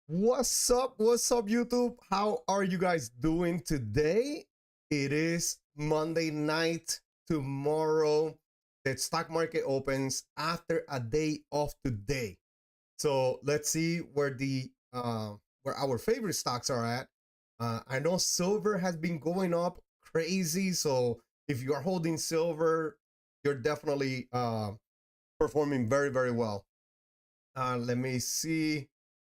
What's up? What's up, YouTube? How are you guys doing today? It is Monday night. Tomorrow, the stock market opens after a day off today. So let's see where our favorite stocks are at. I know silver has been going up crazy. So if you are holding silver, you're definitely performing very, very well. Let me see.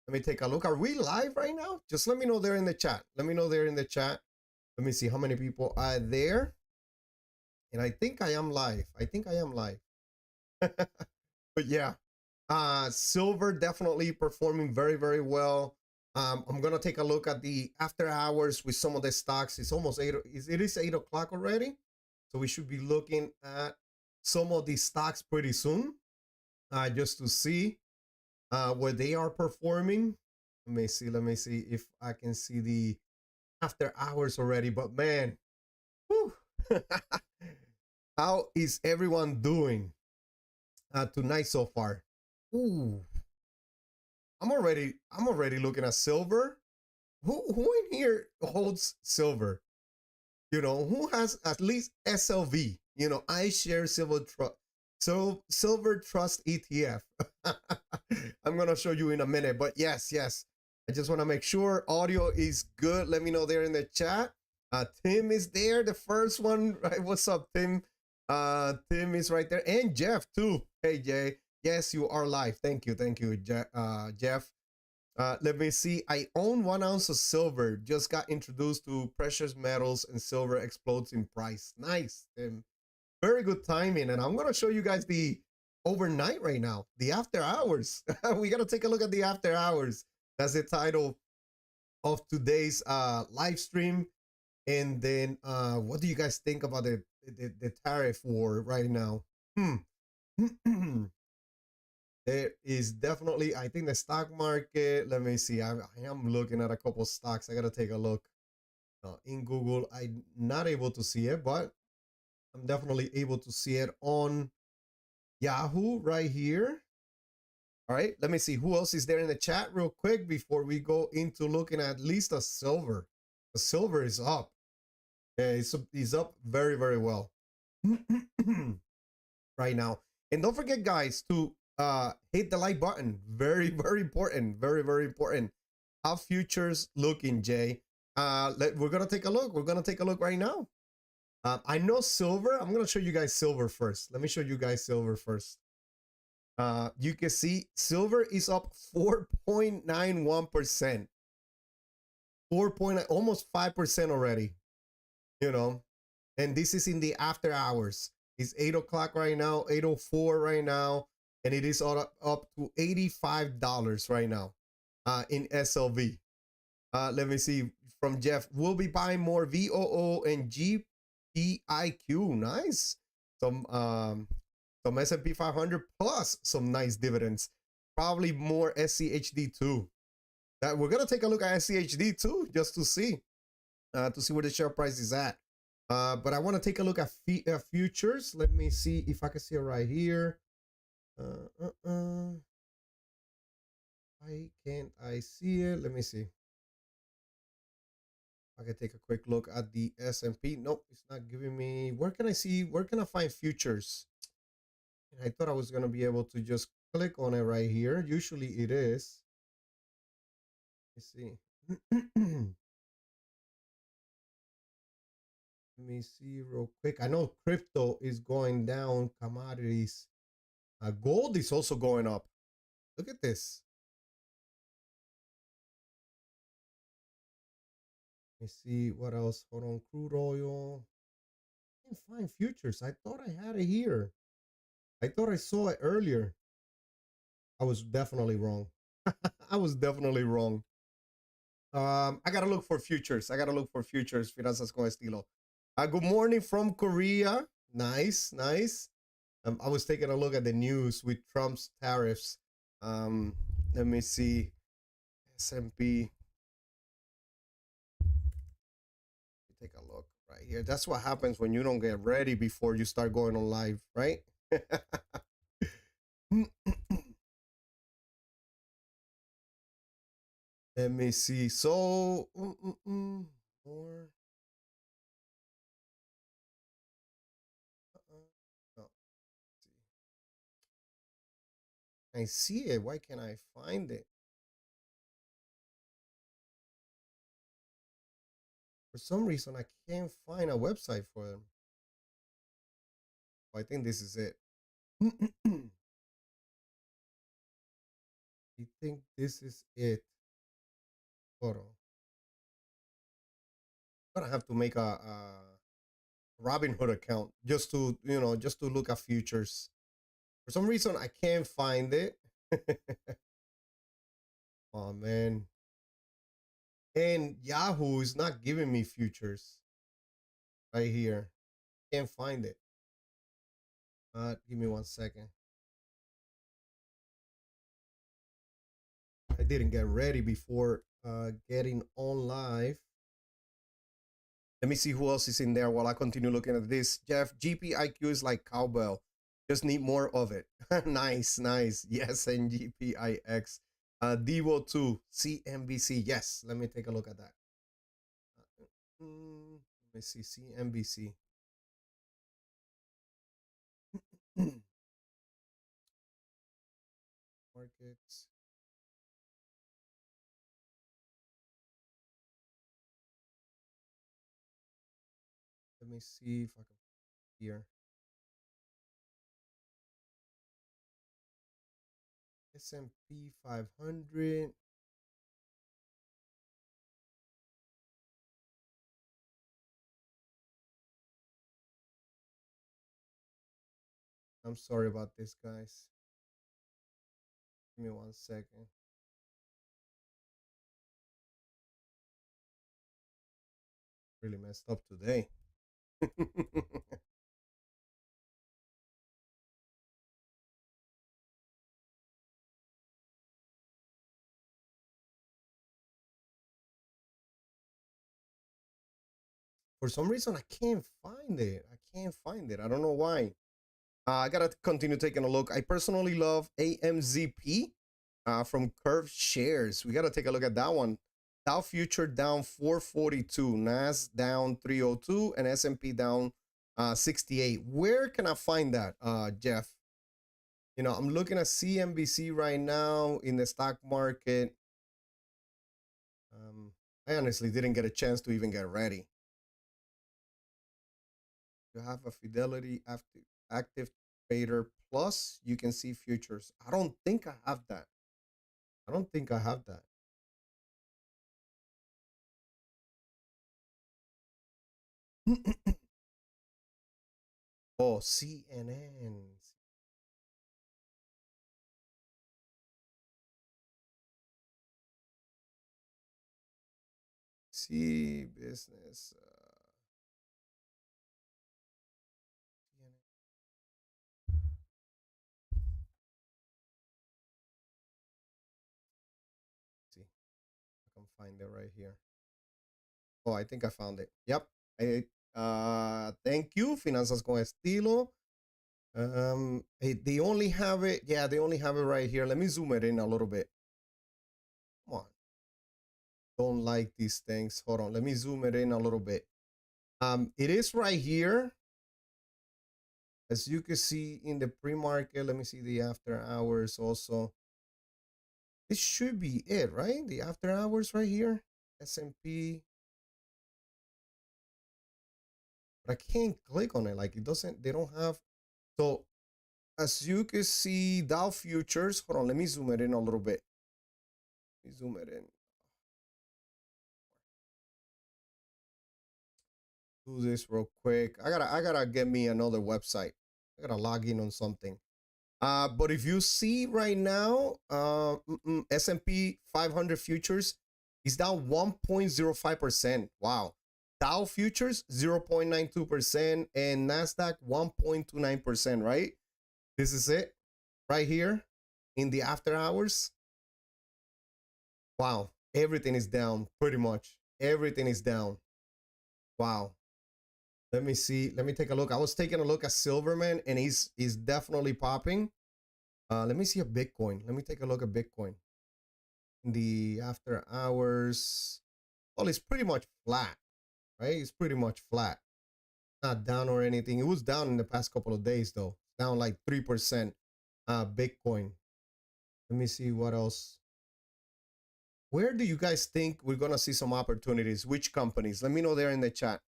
Let me take a look. Are we live right now? Just let me know there in the chat. Let me know there in the chat. Let me see how many people are there. And I think I am live. I think I am live. But yeah, silver definitely performing very, very well. I'm gonna take a look at the after hours with some of the stocks. It's almost it is 8 o'clock already, so we should be looking at some of these stocks pretty soon, just to see where they are performing. Let me see if I can see the after hours already. But man, whew, how is everyone doing tonight so far? Ooh, I'm already looking at silver. Who in here holds silver? You know, who has at least SLV? You know, I share silver trust. So silver trust ETF. I'm gonna show you in a minute, but yes. I just want to make sure audio is good. Let me know there in the chat. Tim is there, the first one, right? What's up, Tim? Tim is right there, and Jeff too. Hey, Jay. Yes, you are live. Thank you, Jeff. Let me see. I own 1 ounce of silver. Just got introduced to precious metals, and silver explodes in price. Nice, Tim. Very good timing. And I'm gonna show you guys the overnight right now, the after hours. We gotta take a look at the after hours. That's the title of today's live stream. And then what do you guys think about the tariff war right now? There is definitely, I think, the stock market. Let me see. I am looking at a couple stocks. I gotta take a look in Google. I'm not able to see it, but I'm definitely able to see it on Yahoo right here. All right, let me see who else is there in the chat real quick before we go into looking at least a silver. The silver is up. Yeah, it's up very, very well right now. And don't forget, guys, to hit the like button. Very, very important. Very, very important. How futures looking, Jay? We're gonna take a look. We're gonna take a look right now. I know silver. I'm gonna show you guys silver first. Let me show you guys silver first. You can see silver is up 4.91%. 4. Almost 5% already. You know, and this is in the after hours. It's 8 o'clock right now, 8:04 right now, and it is up to $85 right now in SLV. Let me see from Jeff. We'll be buying more VOO and GPIQ. Nice. Some S&P 500 plus some nice dividends. Probably more SCHD too. That we're gonna take a look at SCHD too, just to see where the share price is at. But I want to take a look at futures. Let me see if I can see it right here. Why can't I see it? Let me see. I can take a quick look at the S&P. Nope, it's not giving me. Where can I see? Where can I find futures? And I thought I was going to be able to just click on it right here. Usually it is. Let's see. Let me see real quick. I know crypto is going down, commodities. Gold is also going up. Look at this. Let me see what else. Hold on, crude oil. I can't find futures. I thought I had it here. I thought I saw it earlier. I was definitely wrong. I was definitely wrong. I gotta look for futures. I gotta look for futures. Finanzas con estilo. Good morning from Korea. Nice, nice. I was taking a look at the news with Trump's tariffs. Let me see. S&P. Take a look right here. That's what happens when you don't get ready before you start going on live, right? Let me see. So, more. No, I see it. Why can't I find it? For some reason, I can't find a website for them. Oh, I think this is it. I think this is it. Hold on. I'm gonna have to make a Robinhood account just to, just to look at futures. For some reason, I can't find it. Oh man. And Yahoo is not giving me futures right here. Can't find it. Give me 1 second. I didn't get ready before getting on live. Let me see who else is in there while I continue looking at this. Jeff, GPIQ is like cowbell. Just need more of it. Nice, nice. Yes, and GPIX. Devo 2, CNBC. Yes, let me take a look at that. Let me see, CNBC. Markets. Let me see if I can here. S&P 500. I'm sorry about this, guys. Give me 1 second. Really messed up today. For some reason, I can't find it. I can't find it. I don't know why. I gotta continue taking a look. I personally love AMZP from Curve Shares. We gotta take a look at that one. Dow Future down 442, Nas down 302, and S&P down 68. Where can I find that, Jeff? I'm looking at CNBC right now in the stock market. I honestly didn't get a chance to even get ready. You have a Fidelity Active Trader Plus. You can see futures. I don't think I have that. I don't think I have that. Oh, CNN. See business. See, I can find it right here. Oh, I think I found it. Yep. Thank you, Finanzas con Estilo. They only have it. Yeah, they only have it right here. Let me zoom it in a little bit. Come on. Don't like these things. Hold on. Let me zoom it in a little bit. It is right here. As you can see in the pre-market, let me see the after hours also. This should be it, right? The after hours right here, S&P. But I can't click on it. Like it doesn't, they don't have. So as you can see, Dow futures. Hold on, let me zoom it in a little bit. Let me zoom it in. Do this real quick. I gotta get me another website. I gotta log in on something. But if you see right now, S&P 500 futures is down 1.05%. Wow. Dow futures 0.92% and Nasdaq 1.29%, right? This is it right here in the after hours. Wow. Everything is down pretty much. Everything is down. Wow. Let me see. Let me take a look. I was taking a look at Silverman and he's definitely popping. Let me see a Bitcoin. Let me take a look at Bitcoin. The after hours, well, it's pretty much flat, right? It's pretty much flat, not down or anything. It was down in the past couple of days though, down like 3%. Bitcoin. Let me see what else. Where do you guys think we're gonna see some opportunities? Which companies? Let me know there in the chat.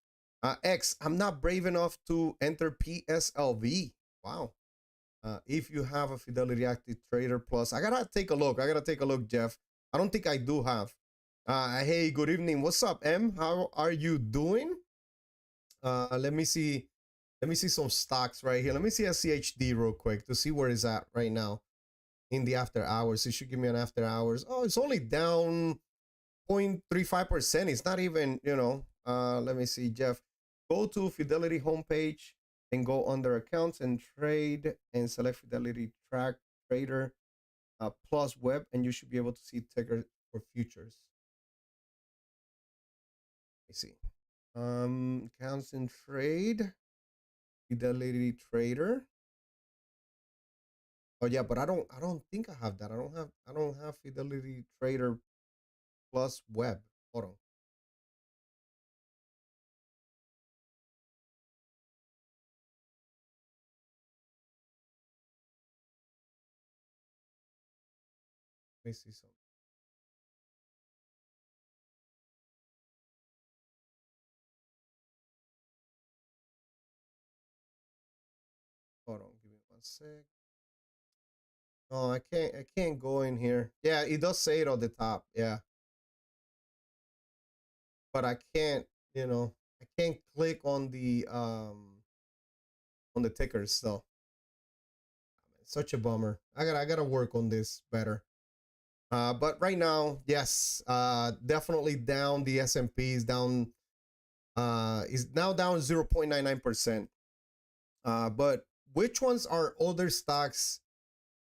X, I'm not brave enough to enter PSLV. Wow. If you have a Fidelity Active Trader Plus, I gotta take a look. Jeff. I don't think I do have. Hey, good evening. What's up, M? How are you doing? Let me see. Let me see some stocks right here. Let me see SCHD real quick to see where it's at right now in the after hours. It should give me an after hours. Oh, it's only down 0.35%. It's not even, let me see, Jeff. Go to Fidelity homepage and go under accounts and trade and select Fidelity Track Trader Plus Web, and you should be able to see ticker for futures. Let me see. Accounts and trade, Fidelity Trader. Oh yeah, but I don't think I have that. I don't have Fidelity Trader Plus Web. Hold on. Let me see something. Hold on, give me 1 sec. Oh, I can't go in here. Yeah, it does say it on the top. Yeah. But I can't, I can't click on the tickers, so such a bummer. I gotta work on this better. But right now, yes, definitely down. The S&P is down, is now down 0.99%. But which ones are other stocks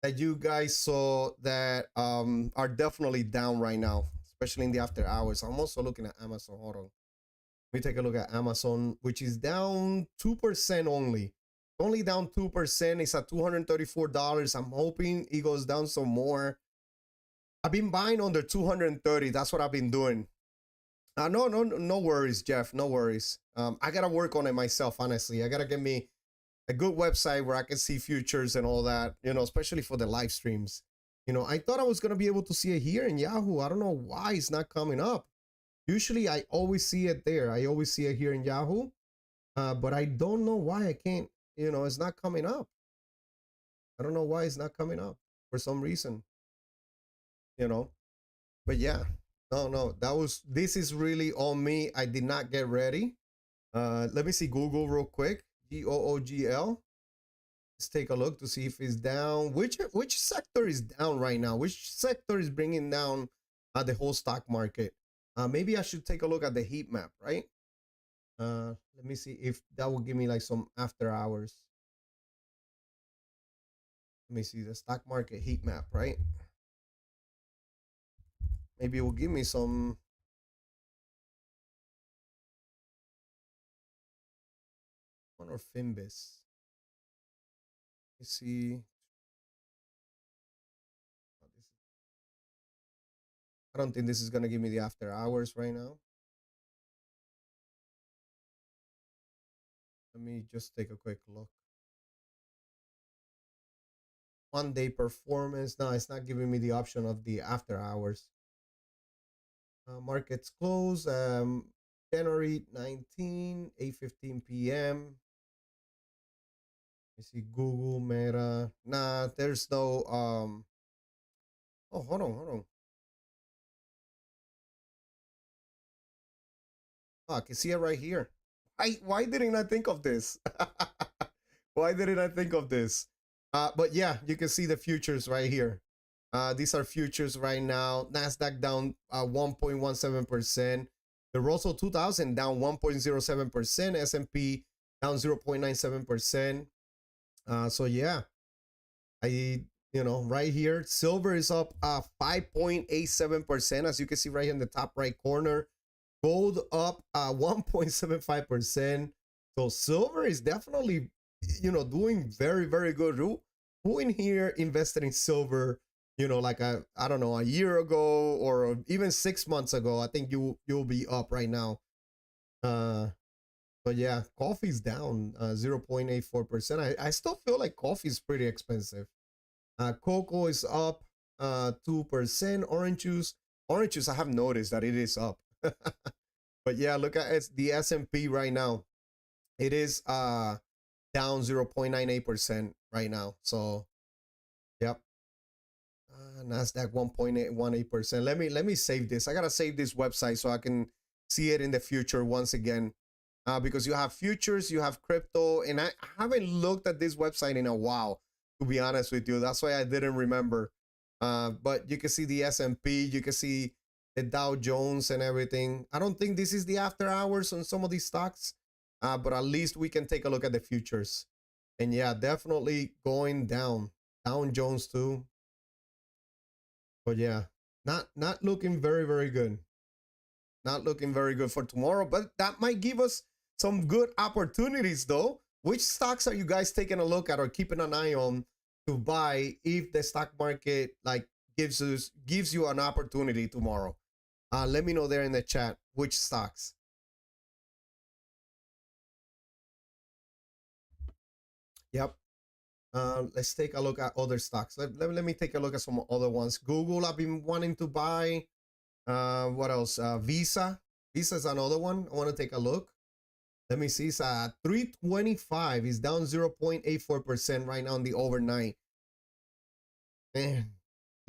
that you guys saw that are definitely down right now, especially in the after hours? I'm also looking at Amazon. Hold on. Let me take a look at Amazon, which is down 2% only. Only down 2%. It's at $234. I'm hoping it goes down some more. I've been buying under 230. That's what I've been doing. No worries, Jeff. No worries. I gotta work on it myself, honestly. I gotta get me a good website where I can see futures and all that, especially for the live streams. I thought I was gonna be able to see it here in Yahoo. I don't know why it's not coming up. Usually I always see it there. I always see it here in Yahoo. But I don't know why I can't, it's not coming up. I don't know why it's not coming up for some reason, but yeah, no, this is really on me. I did not get ready. Let me see Google real quick. Googl. Let's take a look to see if it's down. Which sector is down right now? Which sector is bringing down the whole stock market? Maybe I should take a look at the heat map, right? Let me see if that will give me like some after hours. Let me see the stock market heat map, right? Maybe it will give me some. Or Fimbis. Let me see. I don't think this is gonna give me the after hours right now. Let me just take a quick look. 1 day performance. No, it's not giving me the option of the after hours. Markets close January 19, 8:15 p.m. You see Google, Meta. Nah, there's no oh, hold on. Oh, I can see it right here. Why didn't I think of this? Why didn't I think of this? But yeah, you can see the futures right here. These are futures right now. Nasdaq down 1.17%. The Russell 2000 down 1.07%. S&P down 0.97%. So yeah, right here, silver is up 5.87%, as you can see right here in the top right corner. Gold up 1.75%. So silver is definitely, doing very, very good. Who in here invested in silver, you know, like I don't know, a year ago or even 6 months ago, I think you'll be up right now. But yeah, coffee's down 0.84%. I still feel like coffee's pretty expensive. Cocoa is up 2%. Orange juice, I have noticed that it is up. But yeah, look at the S&P right now. It is down 0.98% right now. So, yep. Nasdaq 1.18%. Let me save this. I gotta save this website so I can see it in the future once again. Because you have futures, you have crypto, and I haven't looked at this website in a while, to be honest with you. That's why I didn't remember. But you can see the S&P, you can see the Dow Jones and everything. I don't think this is the after hours on some of these stocks, but at least we can take a look at the futures. And yeah, definitely going down. Dow Jones too. But yeah, not looking very good. Not looking very good for tomorrow, but that might give us some good opportunities though. Which stocks are you guys taking a look at or keeping an eye on to buy if the stock market like gives you an opportunity tomorrow? Let me know there in the chat which stocks. Yep. Let's take a look at other stocks. Let me take a look at some other ones. Google, I've been wanting to buy. What else? Visa. Visa is another one. I want to take a look. Let me see. It's at 325. It's down 0.84% right now on the overnight. Man,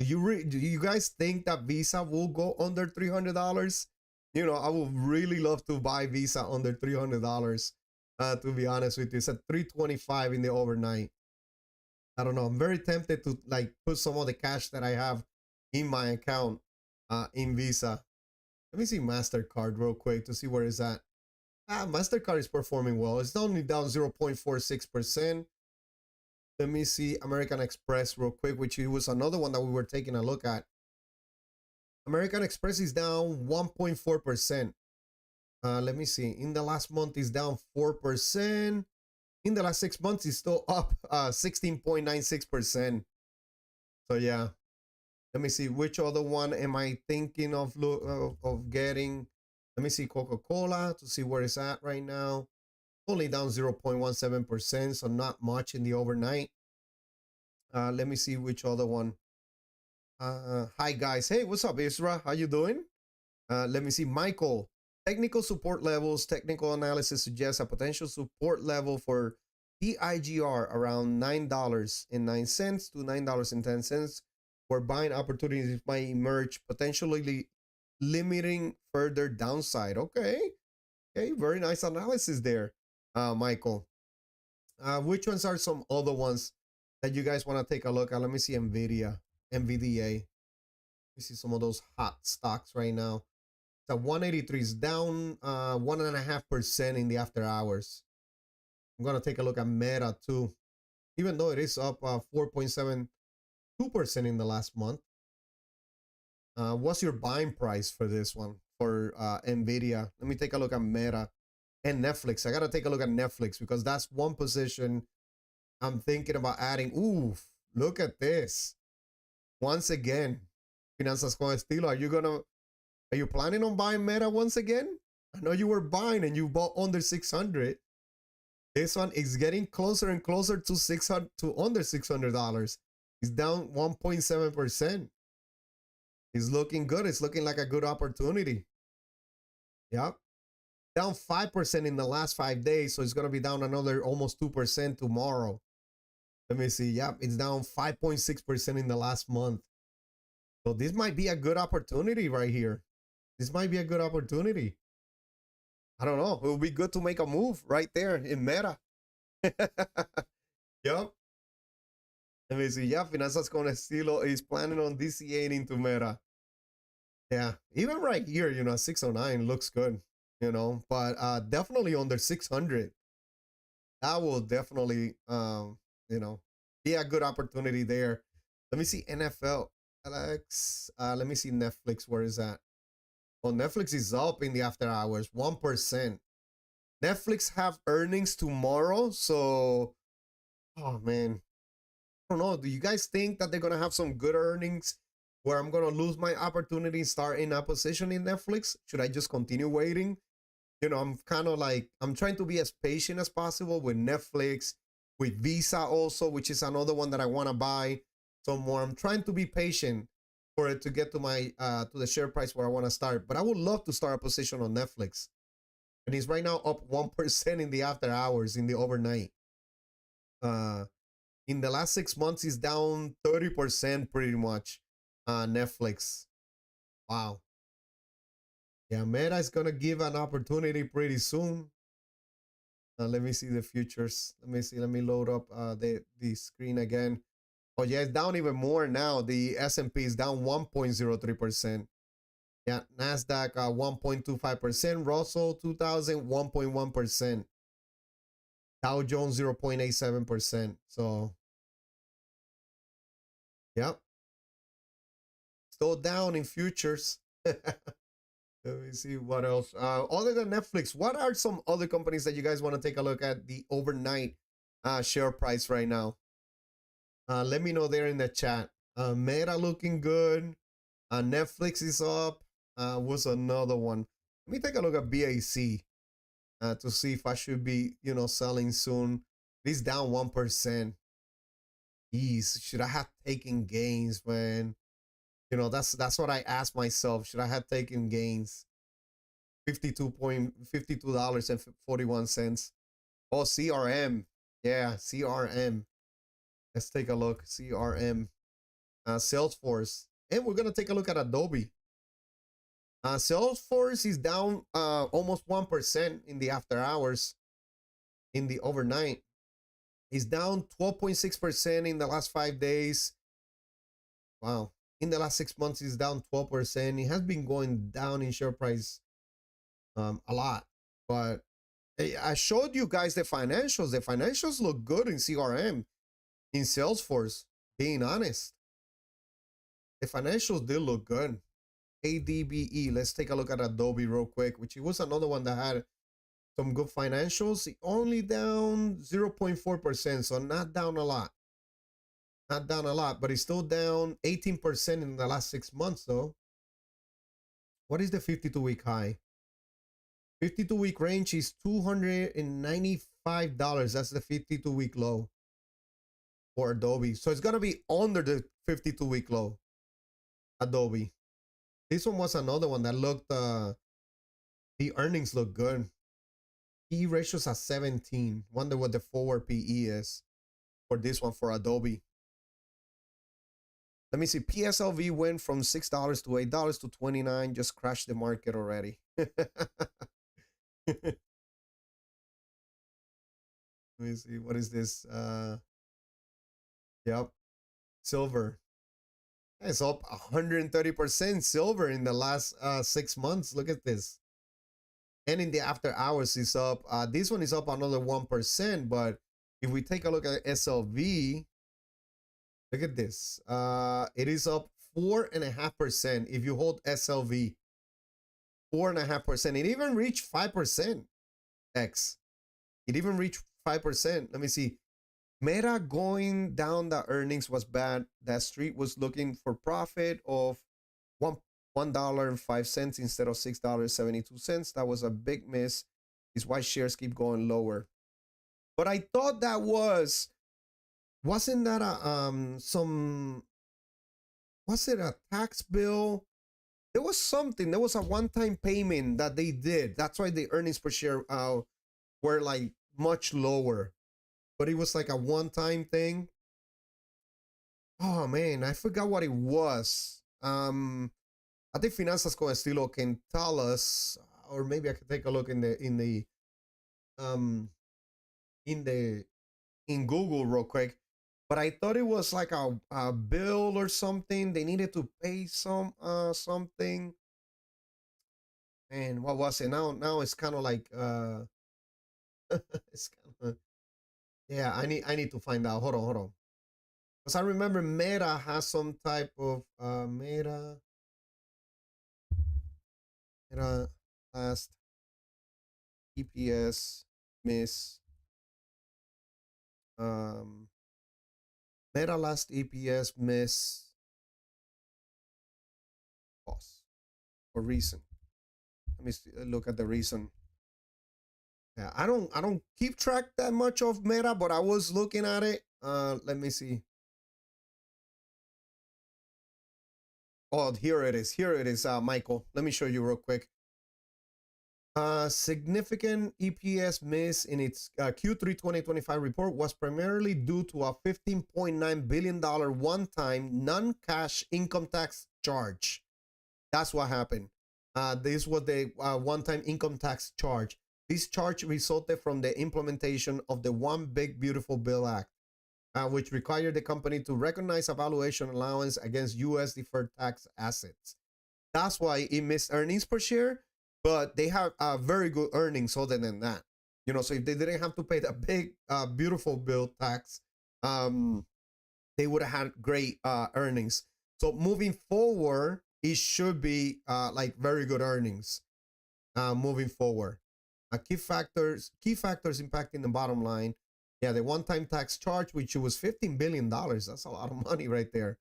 do you guys think that Visa will go under $300? You know, I would really love to buy Visa under $300. To be honest with you, it's at 325 in the overnight. I don't know. I'm very tempted to like put some of the cash that I have in my account in Visa. Let me see MasterCard real quick to see where it's at. MasterCard is performing well. It's only down 0.46%. Let me see American Express real quick, which was another one that we were taking a look at. American Express is down 1.4%. Let me see. In the last month, is down 4%. In the last 6 months, it's still up 16.96%. So yeah. Let me see which other one am I thinking of getting. Let me see Coca-Cola to see where it's at right now. Only down 0.17%, so not much in the overnight. Let me see which other one. Hi guys. Hey, what's up, Isra? How you doing? Let me see Michael. Technical support levels. Technical analysis suggests a potential support level for PIGR around $9.09 to $9.10, where buying opportunities might emerge, potentially limiting further downside. Okay, very nice analysis there, Michael. Which ones are some other ones that you guys want to take a look at? Let me see NVIDIA. Let me see some of those hot stocks right now. So 183 is down 1.5% in the after hours. I'm gonna take a look at Meta too, even though it is up 4.72% in the last month. What's your buying price for this one for NVIDIA? Let me take a look at Meta and Netflix. I gotta take a look at Netflix because that's one position I'm thinking about adding. Ooh, look at this. Once again, Finanzas con Estilo. Are you planning on buying Meta once again? I know you were buying and you bought under 600. This one is getting closer and closer to under $600. It's down 1.7%. It's looking good. It's looking like a good opportunity. Yep. Down 5% in the last 5 days. So it's going to be down another almost 2% tomorrow. Let me see. Yep. It's down 5.6% in the last month. So this might be a good opportunity right here. This might be a good opportunity. I don't know. It would be good to make a move right there in Meta. Yep. Let me see. Yeah, Finanzas con Estilo is planning on DCAing into Meta. Yeah, even right here, you know, 609 looks good, you know, but definitely under 600. That will definitely, you know, be a good opportunity there. Let me see NFL. Alex, let me see Netflix. Where is that? Well, Netflix is up in the after hours, 1%. Netflix have earnings tomorrow, so, oh man, don't know. Do you guys think that they're gonna have some good earnings where I'm gonna lose my opportunity and start in a position in Netflix? Should I just continue waiting? I'm kind of like, I'm trying to be as patient as possible with Netflix, with Visa also, which is another one that I want to buy some more. I'm trying to be patient for it to get to my to the share price where I want to start. But I would love to start a position on Netflix. And it's right now up 1% in the after hours, in the overnight. Uh in the last 6 months, it's down 30% pretty much. Netflix. Wow. Yeah, Meta is gonna give an opportunity pretty soon. Let me see the futures. Let me see. Let me load up the screen again. Oh yeah, it's down even more now. The S&P is down 1.03%. Yeah, Nasdaq 1.25%. Russell 2000 1.1%. Dow Jones 0.87%. So, yeah, still down in futures. Let me see what else. Other than Netflix, what are some other companies that you guys want to take a look at the overnight share price right now? Let me know there in the chat. Meta looking good. Netflix is up. What's another one? Let me take a look at BAC to see if I should be, selling soon. This down 1%. Jeez, should I have taken gains, man? That's what I asked myself. Should I have taken gains? $52.41. Oh, CRM. Yeah, CRM. Let's take a look. CRM. Salesforce. And we're gonna take a look at Adobe. Salesforce is down almost 1% in the after hours. In the overnight, it's down 12.6% in the last 5 days. Wow. In the last 6 months, it's down 12%. It has been going down in share price a lot. But I showed you guys the financials. The financials look good in CRM, in Salesforce, being honest. The financials did look good. ADBE, let's take a look at Adobe real quick, which was another one that had some good financials. Only down 0.4%, so not down a lot. Not down a lot, but it's still down 18% in the last 6 months, though. What is the 52-week high? 52-week range is $295. That's the 52-week low for Adobe. So it's going to be under the 52-week low, Adobe. This one was another one that looked, the earnings look good. PE ratios at 17. Wonder what the forward PE is for this one for Adobe. Let me see. PSLV went from $6 to $8 to $29. Just crashed the market already. Let me see. What is this? Yep. Silver. It's up 130% silver in the last 6 months. Look at this. And in the after hours is up. This one is up another 1%. But if we take a look at SLV, look at this. It is up 4.5% if you hold SLV. 4.5%. It even reached 5%. X. It even reached 5%. Let me see. Meta going down, the earnings was bad. That street was looking for profit of $1.05 instead of $6.72. That was a big miss. Is why shares keep going lower. But I thought that wasn't that was it a tax bill? There was something. There was a one-time payment that they did. That's why the earnings per share were like much lower. But it was like a one-time thing. Oh man, I forgot what it was. I think Finanzas con Estilo can tell us, or maybe I can take a look in Google real quick. But I thought it was like a bill or something. They needed to pay something. And what was it? Now it's kind of like it's kind of, yeah. I need to find out. Hold on. Because I remember Meta has some type of Meta last EPS miss. Meta last EPS miss. Pause. For reason. Let me look at the reason. Yeah, I don't keep track that much of Meta, but I was looking at it. Let me see. Oh, here it is. Here it is, Michael. Let me show you real quick. Significant EPS miss in its Q3 2025 report was primarily due to a $15.9 billion one-time non-cash income tax charge. That's what happened. This was the one-time income tax charge. This charge resulted from the implementation of the One Big Beautiful Bill Act, which required the company to recognize a valuation allowance against U.S. deferred tax assets. That's why it missed earnings per share, but they have very good earnings other than that. You know, so if they didn't have to pay the big, beautiful bill tax, they would have had great earnings. So moving forward, it should be like very good earnings moving forward. Key factors impacting the bottom line. Yeah, the one-time tax charge, which was $15 billion. That's a lot of money right there.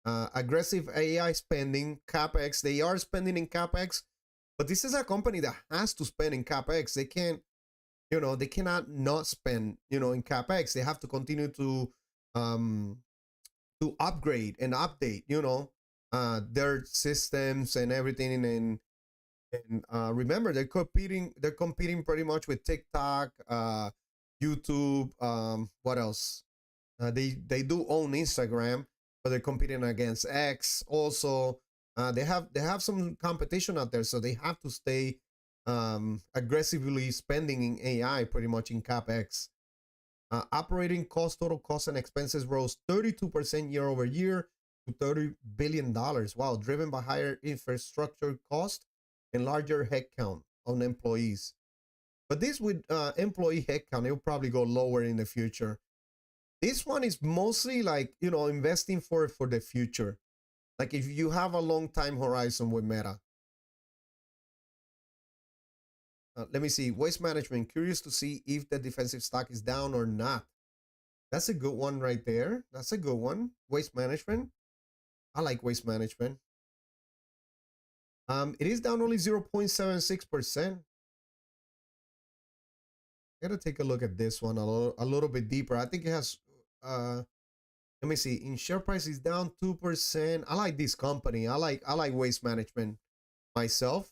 Aggressive AI spending, CapEx. They are spending in CapEx, but this is a company that has to spend in CapEx. They can't, you know, they cannot not spend, you know, in CapEx. They have to continue to upgrade and update, you know, their systems and everything. And remember, they're competing pretty much with TikTok, YouTube. What else? They do own Instagram, but they're competing against X. Also, they have some competition out there, so they have to stay aggressively spending in AI, pretty much in CapEx. Operating cost, total costs and expenses rose 32% year over year to $30 billion. Wow, driven by higher infrastructure cost and larger headcount on employees. But this with employee headcount, it will probably go lower in the future. This one is mostly like, you know, investing for the future. Like if you have a long time horizon with Meta. Let me see. Waste management. Curious to see if the defensive stock is down or not. That's a good one right there. That's a good one. Waste management. I like waste management. It is down only 0.76%. I gotta take a look at this one a little bit deeper. I think it has let me see. In share price is down 2%. I like this company. I like waste management myself.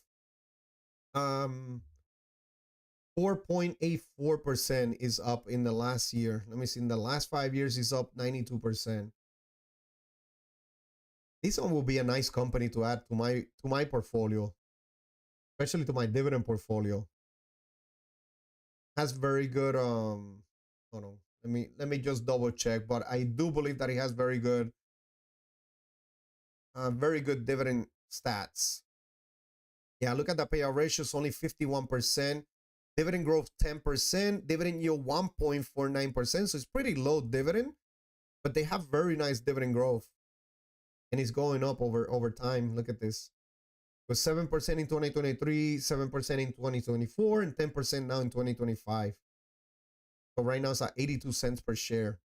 4.84% is up in the last year. Let me see. In the last 5 years, is up 92%. This one will be a nice company to add to my portfolio, especially to my dividend portfolio. Has very good hold on. Let me just double check, but I do believe that it has very good dividend stats. Yeah, look at the payout ratio, it's only 51%. Dividend growth 10%, dividend yield 1.49%. So it's pretty low dividend, but they have very nice dividend growth. And it's going up over time. Look at this. It was 7% in 2023, 7% in 2024, and 10% now in 2025. So right now it's at 82 cents per share.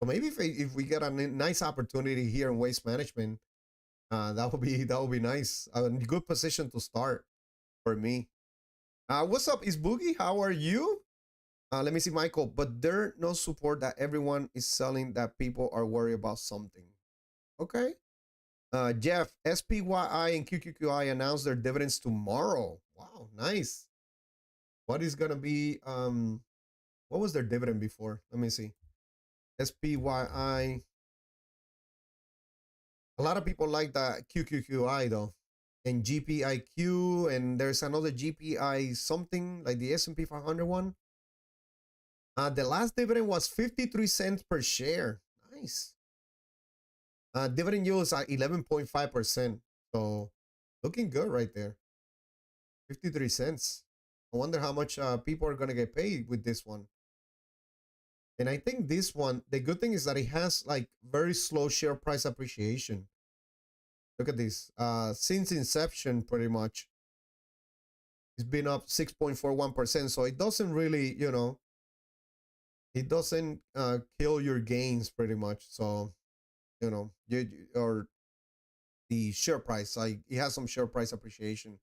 So maybe if we get a nice opportunity here in waste management, that would be nice. A good position to start for me. What's up, is Boogie? How are you? Let me see, Michael. But there no support that everyone is selling, that people are worried about something. Okay. Jeff, SPYI and QQQI announced their dividends tomorrow. Wow, nice. What is gonna be what was their dividend before? Let me see. SPYI. A lot of people like that QQQI though, and GPIQ, and there's another GPI something like the S&P 500 one. The last dividend was 53 cents per share. Nice. Dividend yield is at 11.5%. So looking good right there. 53 cents. I wonder how much people are gonna get paid with this one. And I think this one, the good thing is that it has like very slow share price appreciation. Look at this. Since inception, pretty much, it's been up 6.41%. So it doesn't really, you know, it doesn't kill your gains pretty much. So or the share price, like it has some share price appreciation.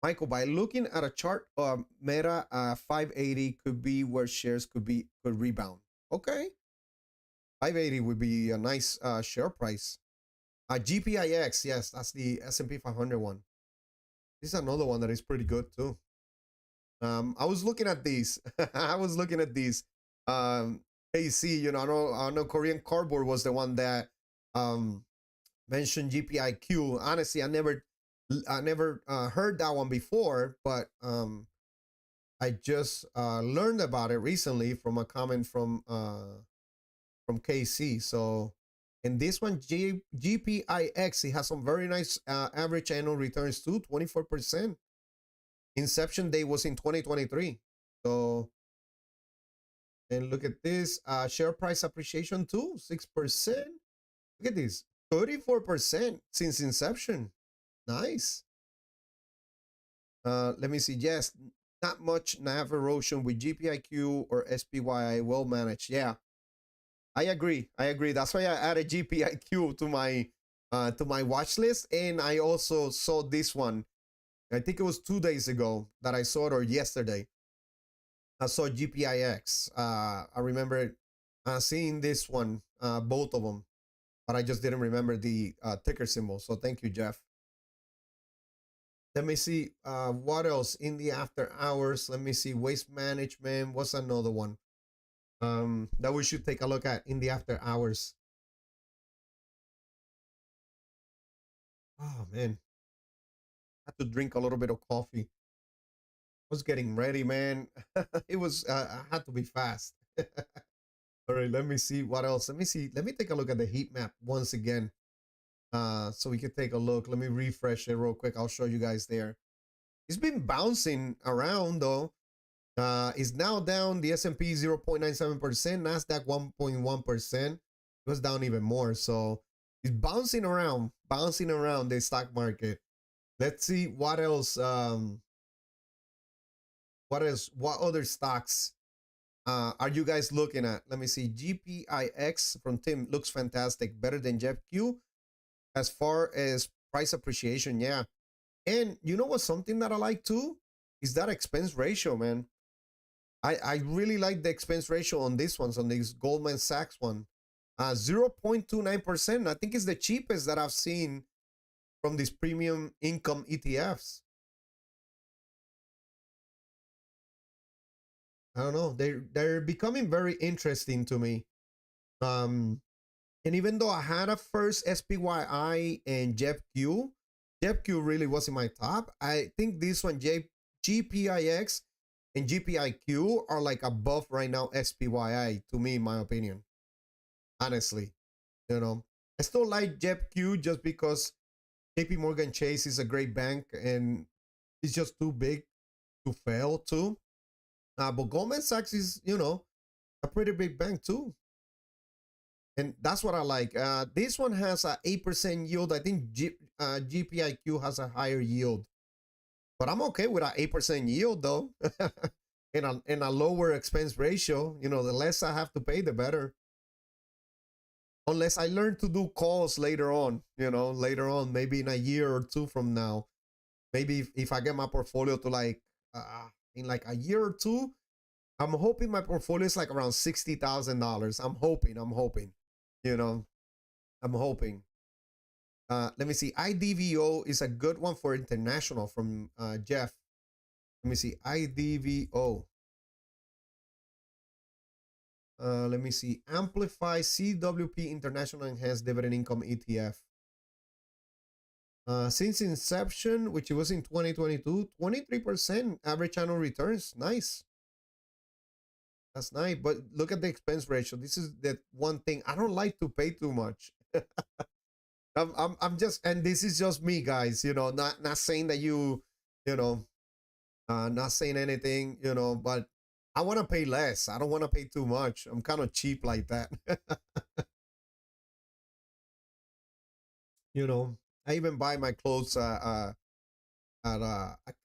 Michael, by looking at a chart, Meta 580 could be where shares could rebound. Okay, 580 would be a nice share price. GPIX, yes, that's the S&P 500 one. This is another one that is pretty good too. I was looking at these. I was looking at these. KC, I know Korean Cardboard was the one that mentioned GPIQ. Honestly, I never heard that one before, but I just learned about it recently from a comment from KC. So, in this one, GPIX, it has some very nice average annual returns too, 24%. Inception date was in 2023. So, and look at this share price appreciation too, 6%. Look at this, 34% since inception. Nice. Let me see. Yes, not much NAV erosion with GPIQ or SPYI, well managed. Yeah, I agree. I agree. That's why I added GPIQ to my watch list, and I also saw this one. I think it was 2 days ago that I saw it, or yesterday. I saw GPIX. I remember seeing this one, both of them, but I just didn't remember the ticker symbol. So thank you, Jeff. Let me see what else in the after hours. Let me see, waste management. What's another one that we should take a look at in the after hours? Oh man, I had to drink a little bit of coffee. I was getting ready, man. It was I had to be fast. All right, let me see what else. Let me see. Let me take a look at the heat map once again, so we can take a look. Let me refresh it real quick. I'll show you guys there. It's been bouncing around though. Is now down. The S&P 0.97%, Nasdaq 1.1%. It was down even more. So it's bouncing around the stock market. Let's see what else. What other stocks are you guys looking at? Let me see. GPIX from Tim looks fantastic, better than JEPQ as far as price appreciation. Yeah, and you know what? Something that I like too is that expense ratio, man. I really like the expense ratio on this one, on this Goldman Sachs one. 0.29%. I think it's the cheapest that I've seen from these premium income ETFs. I don't know. They're becoming very interesting to me. And even though I had a first SPYI and JEPQ, JEPQ really wasn't my top. I think this one, GPIX and GPIQ, are like above right now SPYI to me, in my opinion. Honestly, I still like JEPQ just because JP Morgan Chase is a great bank and it's just too big to fail too. But Goldman Sachs is, a pretty big bank too. And that's what I like. This one has a 8% yield. I think GPIQ has a higher yield. But I'm okay with an 8% yield though. in a lower expense ratio. The less I have to pay, the better. Unless I learn to do calls later on, maybe in a year or two from now. Maybe if I get my portfolio to like in like a year or two, I'm hoping my portfolio is like around $60,000. I'm hoping. I'm hoping. Let me see. IDVO is a good one for international from Jeff. Let me see. IDVO. Let me see. Amplify CWP International Enhanced Dividend Income ETF. Since inception, which was in 2022, 23% average annual returns. Nice. That's nice. But look at the expense ratio. This is that one thing. I don't like to pay too much. I'm just, and this is just me, guys, not saying that not saying anything, but I want to pay less. I don't want to pay too much. I'm kind of cheap like that. I even buy my clothes at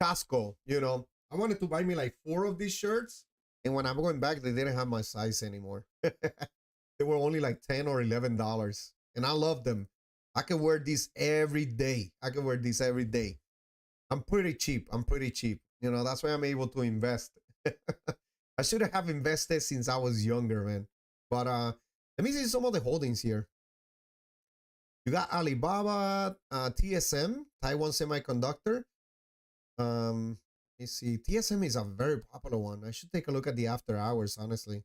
Costco. I wanted to buy me like 4 of these shirts, And when I'm going back, they didn't have my size anymore. They were only like 10 or $11. And I love them. I can wear these every day. I can wear these every day. I'm pretty cheap. I'm pretty cheap. You know, that's why I'm able to invest. I should have invested since I was younger, man. But let me see some of the holdings here. You got Alibaba, TSM, Taiwan Semiconductor. Let me see. TSM is a very popular one. I should take a look at the after hours, honestly.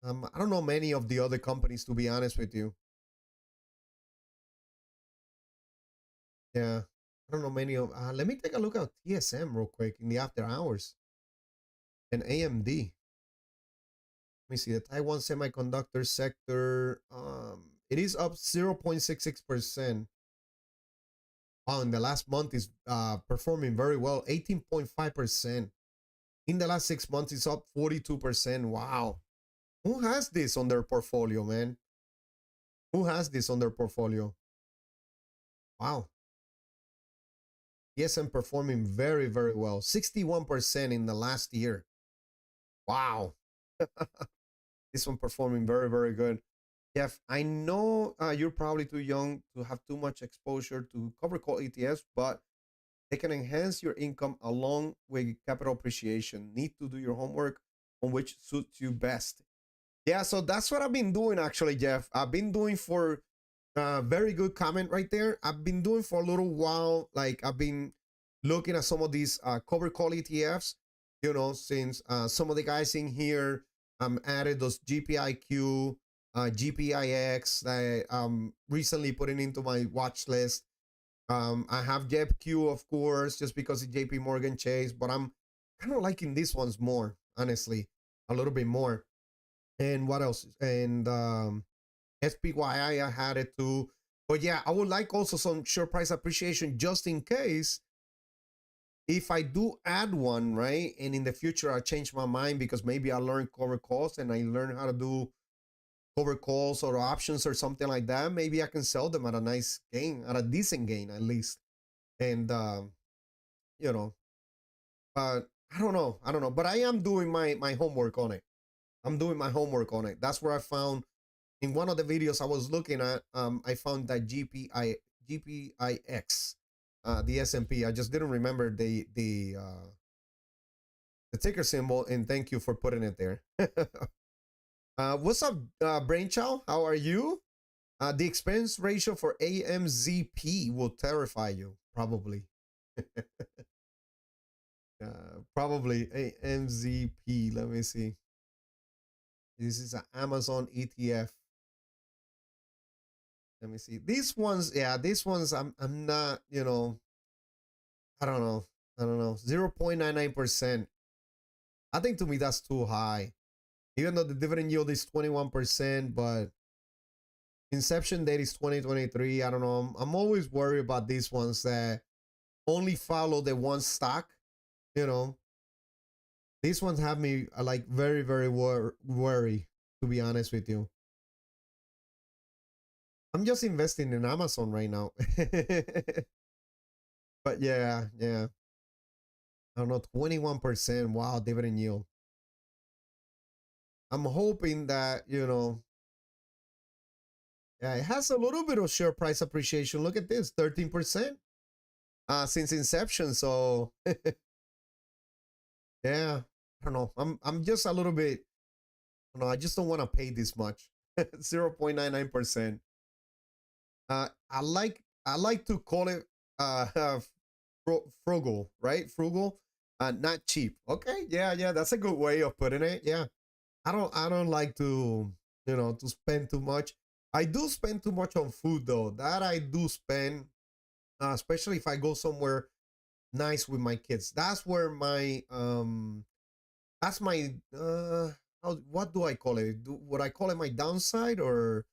I don't know many of the other companies, to be honest with you. Yeah, I don't know many of. Let me take a look at TSM real quick in the after hours and AMD. Let me see the Taiwan semiconductor sector. It is up 0.66%. Wow, in the last month is performing very well, 18.5%. In the last 6 months, it's up 42%. Wow. Who has this on their portfolio, man? Who has this on their portfolio? Wow. TSM performing very, very well. 61% in the last year. Wow. This one performing very, very good. Jeff, I know you're probably too young to have too much exposure to cover call ETFs, but they can enhance your income along with capital appreciation. Need to do your homework on which suits you best. Yeah, so that's what I've been doing actually, Jeff. I've been doing for very good comment right there. I've been doing for a little while. Like I've been looking at some of these cover call ETFs, you know, since some of the guys in here added those GPIQ, GPIX that recently putting into my watch list. I have JEPQ, of course, just because it's JP Morgan Chase, but I'm kind of liking these ones more, honestly, a little bit more. And what else? And SPYI, I had it too. But yeah, I would like also some share price appreciation just in case if I do add one, right? And in the future, I change my mind because maybe I learn cover calls and I learn how to do cover calls or options or something like that. Maybe I can sell them at a nice gain, at a decent gain at least. And, you know, but I don't know. I don't know. But I am doing my homework on it. I'm doing my homework on it. That's where I found in one of the videos I was looking at, I found that GPIX, the S&P. I just didn't remember the ticker symbol, and thank you for putting it there. What's up, Brainchild? How are you? The expense ratio for AMZP will terrify you, probably. Probably AMZP. Let me see. This is an Amazon ETF. Let me see. These ones, yeah, these ones I'm not, you know, I don't know. I don't know. 0.99%. I think to me that's too high. Even though the dividend yield is 21%, but inception date is 2023. I don't know. I'm always worried about these ones that only follow the one stock, you know. These ones have me like very, very worry, to be honest with you. I'm just investing in Amazon right now. But yeah, yeah. I don't know, 21%. Wow, dividend yield. I'm hoping that, you know, yeah, it has a little bit of share price appreciation. Look at this, 13% since inception. So yeah, I don't know. I'm just a little bit, you know, I just don't want to pay this much. 0.99%. I like to call it frugal, right? Frugal, not cheap. Okay, yeah, that's a good way of putting it. Yeah, I don't like to, you know, to spend too much. I do spend too much on food though. That I do spend, especially if I go somewhere nice with my kids. That's where my that's my what do I call it? Would I call it my downside or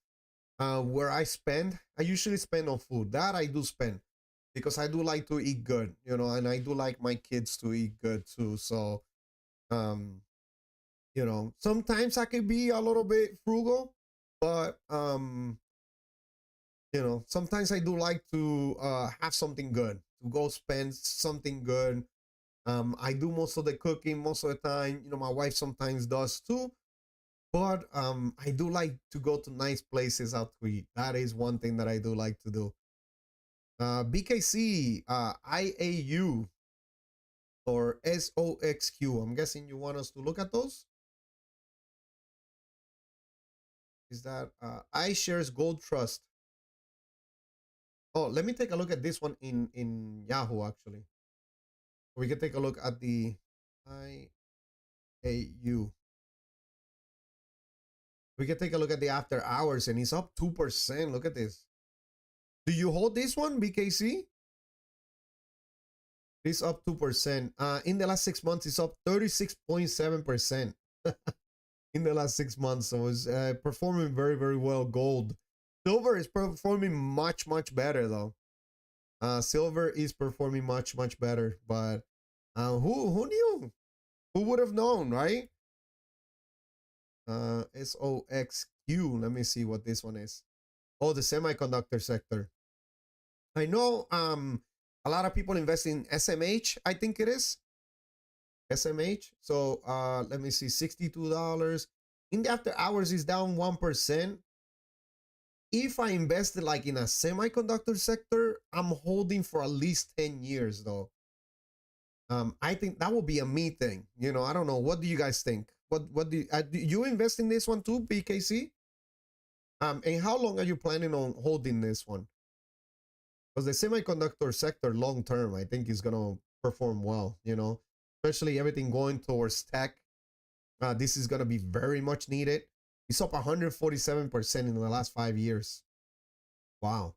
where I spend? I usually spend on food. That I do spend because I do like to eat good, you know, and I do like my kids to eat good too. So um you know, sometimes I can be a little bit frugal, but you know, sometimes I do like to have something good, to go spend something good, I do most of the cooking most of the time. My wife sometimes does too. But I do like to go to nice places out to eat. That is one thing that I do like to do. BKC, IAU, or SOXQ. I'm guessing you want us to look at those. Is that iShares Gold Trust? Oh, let me take a look at this one in Yahoo actually. We can take a look at the IAU. We can take a look at the after hours, and it's up 2%. Look at this. Do you hold this one, BKC? It's up 2%. In the last 6 months, it's up 36.7% in the last 6 months. So it's performing very, very well. Gold. Silver is performing much, much better, though. Silver is performing much, much better. But who knew? Who would have known, right? SOXQ. Let me see what this one is. Oh, the semiconductor sector. I know a lot of people invest in SMH, I think it is. SMH. So let me see, $62. In the after hours is down 1%. If I invested like in a semiconductor sector, I'm holding for at least 10 years though. I think that will be a me thing. I don't know. What do you guys think? What do you invest in this one too, BKC? And how long are you planning on holding this one? Because the semiconductor sector long term, I think is gonna perform well, especially everything going towards tech. This is gonna be very much needed. It's up 147% in the last 5 years. Wow.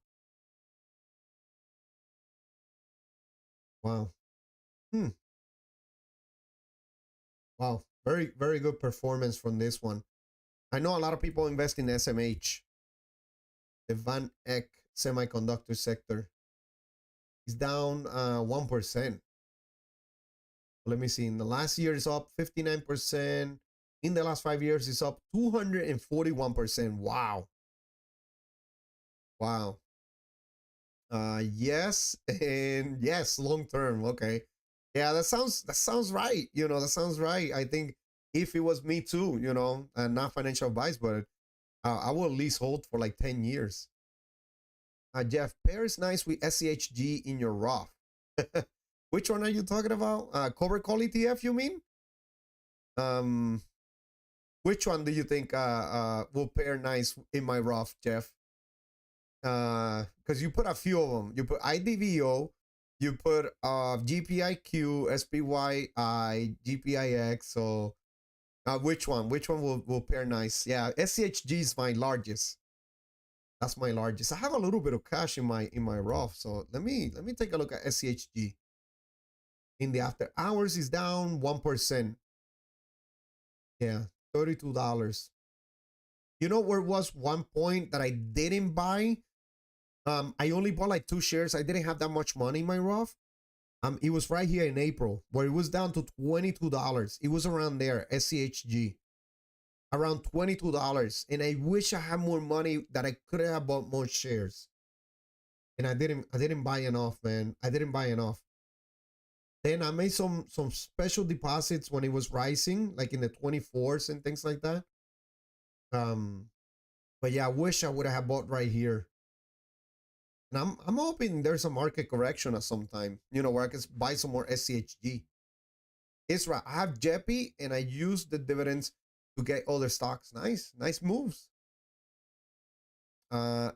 Wow. Wow. Very, very good performance from this one. I know a lot of people invest in SMH. The Van Eck semiconductor sector is down 1%. Let me see. In the last year, it's up 59%. In the last 5 years, it's up 241%. Wow. Wow. Yes, and yes, long term. Okay. Yeah, that sounds right. That sounds right. I think if it was me too, and not financial advice, but I will at least hold for like 10 years. Jeff, pairs nice with SCHG in your Roth. Which one are you talking about? Cover call ETF, you mean? Which one do you think will pair nice in my Roth, Jeff? Because you put a few of them. You put IDVO, you put GPIQ, SPYI, GPIX. So which one? Which one will pair nice? Yeah, SCHG is my largest. That's my largest. I have a little bit of cash in my Roth. So let me take a look at SCHG. In the after hours is down 1%. Yeah, $32. You know where was one point that I didn't buy? I only bought like 2 shares. I didn't have that much money in my Roth. It was right here in April where it was down to $22. It was around there, SCHG. Around $22. And I wish I had more money that I could have bought more shares. And I didn't buy enough, man. I didn't buy enough. Then I made some special deposits when it was rising, like in the 24s and things like that. But yeah, I wish I would have bought right here. And I'm hoping there's a market correction at some time, where I can buy some more SCHG. It's right. I have JEPI and I use the dividends to get other stocks. Nice moves.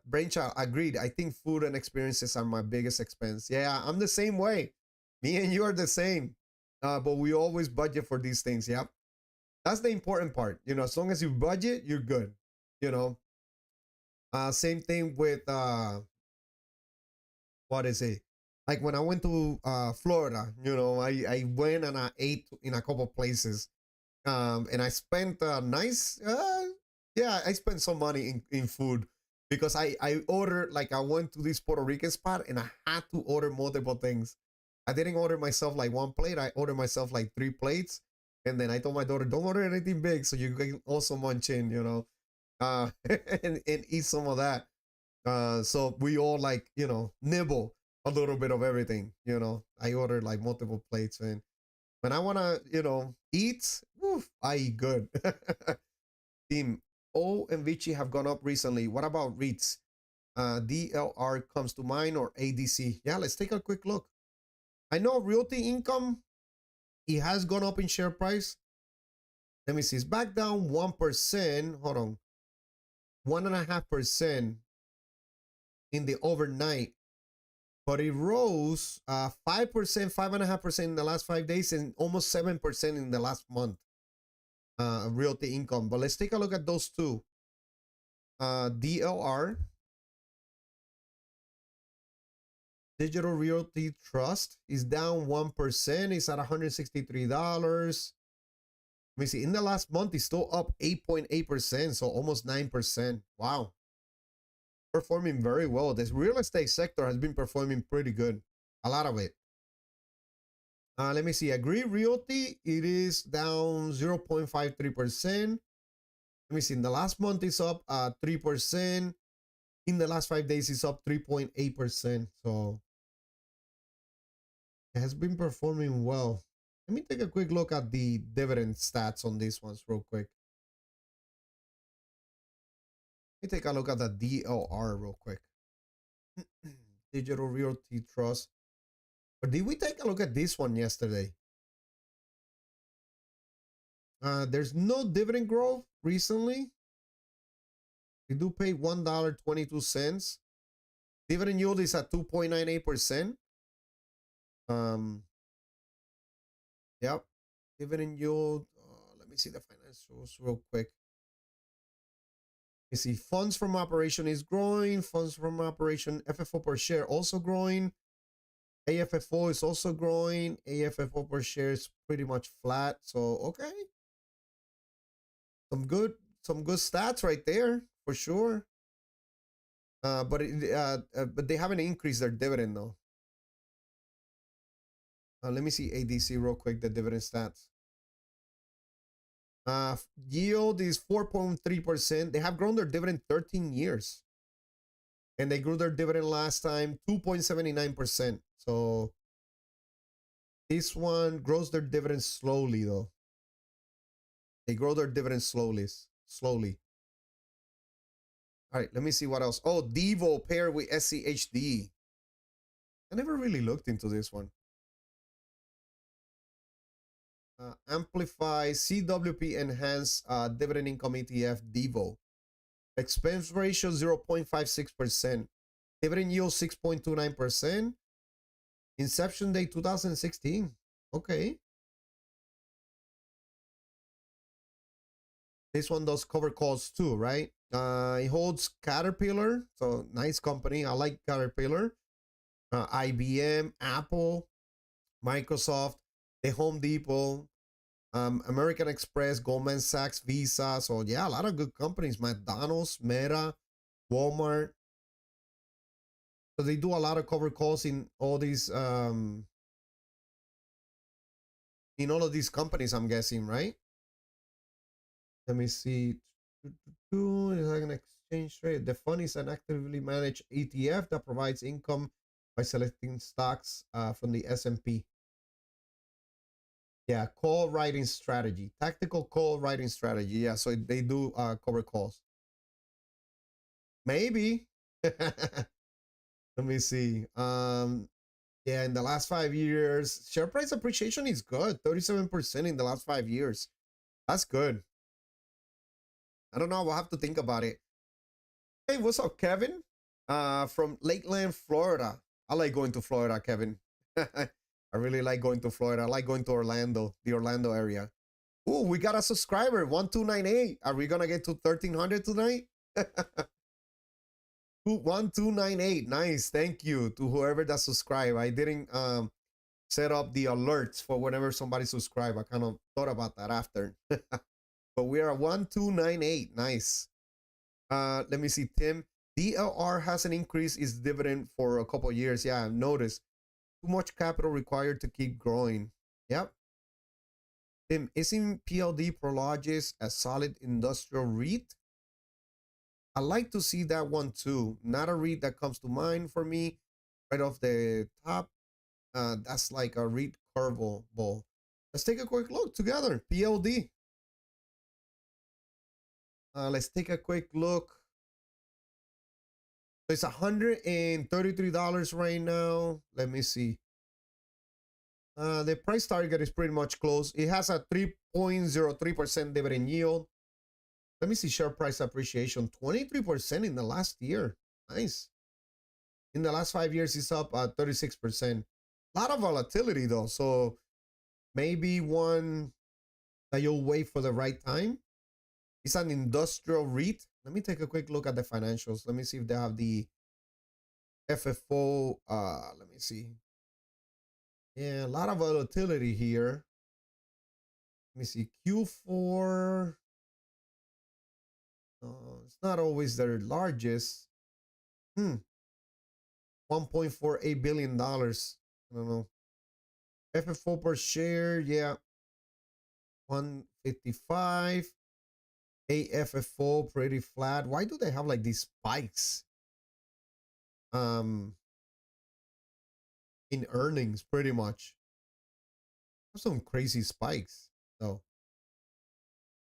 Brainchild agreed. I think food and experiences are my biggest expense. Yeah, I'm the same way. Me and you are the same. But we always budget for these things. Yep. That's the important part. As long as you budget, you're good. Same thing with what is it? Like when I went to Florida, I went and I ate in a couple places. And I spent a nice I spent some money in food because I ordered, like I went to this Puerto Rican spot and I had to order multiple things. I didn't order myself like 1 plate. I ordered myself like 3 plates. And then I told my daughter, don't order anything big so you can also munch in, and eat some of that. So we all like, nibble a little bit of everything, I ordered like multiple plates, and When I want to, eat, woof, I eat good. Team O and Vici have gone up recently. What about REITs? DLR comes to mind, or ADC? Yeah, let's take a quick look. I know Realty Income, it has gone up in share price. Let me see. It's back down 1%. Hold on. 1.5% in the overnight. But it rose 5%, 5.5% in the last 5 days, and almost 7% in the last month. Realty Income. But let's take a look at those two. DLR, Digital Realty Trust, is down 1%. It's at $163. Let me see. In the last month, it's still up 8.8%, so almost 9%. Wow. Performing very well. This real estate sector has been performing pretty good. A lot of it. Let me see. Agree Realty, it is down 0.53%. Let me see. In the last month, it's up 3%. In the last 5 days, it's up 3.8%. So it has been performing well. Let me take a quick look at the dividend stats on these ones real quick. Let me take a look at the DLR real quick. Digital Realty Trust. Or did we take a look at this one yesterday? There's no dividend growth recently. They do pay $1.22. Dividend yield is at 2.98%. Yep. Dividend yield. Let me see the financials real quick. You see, funds from operation is growing. Funds from operation, FFO per share also growing. AFFO is also growing. AFFO per share is pretty much flat. So okay, some good stats right there for sure. But they haven't increased their dividend though. Let me see ADC real quick. The dividend stats. Yield is 4.3%. They have grown their dividend 13 years. And they grew their dividend last time 2.79%. So this one grows their dividend slowly though. They grow their dividend slowly. All right, let me see what else. Oh, Devo paired with SCHD. I never really looked into this one. Amplify CWP Enhanced Dividend Income ETF Devo. Expense ratio 0.56%. Dividend yield 6.29%. Inception date 2016. Okay. This one does cover calls too, right? It holds Caterpillar, so nice company. I like Caterpillar. IBM, Apple, Microsoft, the Home Depot, American Express, Goldman Sachs, Visa. So yeah, a lot of good companies. McDonald's, Meta, Walmart. So they do a lot of cover calls in all these in all of these companies, I'm guessing, right? Let me see. It's like an exchange rate. The fund is an actively managed ETF that provides income by selecting stocks from the S&P. Yeah, call writing strategy, tactical call writing strategy. Yeah, so they do cover calls. Maybe. Let me see. Yeah, in the last 5 years, share price appreciation is good. 37% in the last 5 years. That's good. I don't know. We'll have to think about it. Hey, what's up, Kevin? From Lakeland, Florida. I like going to Florida, Kevin. I really like going to Florida. I like going to Orlando, the Orlando area. Oh, we got a subscriber, 1298. Are we going to get to 1300 tonight? 1298. Nice. Thank you to whoever that subscribed. I didn't set up the alerts for whenever somebody subscribed. I kind of thought about that after. But we are at 1298. Nice. Let me see, Tim. DLR hasn't increased its dividend for a couple of years. Yeah, I've noticed. Too much capital required to keep growing. Yep. Tim, isn't PLD Prologis a solid industrial REIT? I like to see that one too. Not a REIT that comes to mind for me right off the top. That's like a REIT curveball. Let's take a quick look together. PLD. Let's take a quick look. It's $133 right now. Let me see. The price target is pretty much close. It has a 3.03% dividend yield. Let me see share price appreciation. 23% in the last year. Nice. In the last 5 years, it's up 36%. A lot of volatility though. So maybe one that you'll wait for the right time. It's an industrial REIT. Let me take a quick look at the financials. Let me see if they have the FFO. Let me see. Yeah, a lot of volatility here. Let me see. Q4. It's not always their largest. $1.48 billion. I don't know. FFO per share, yeah. 155. AFFO pretty flat. Why do they have like these spikes? In earnings, pretty much. Some crazy spikes though.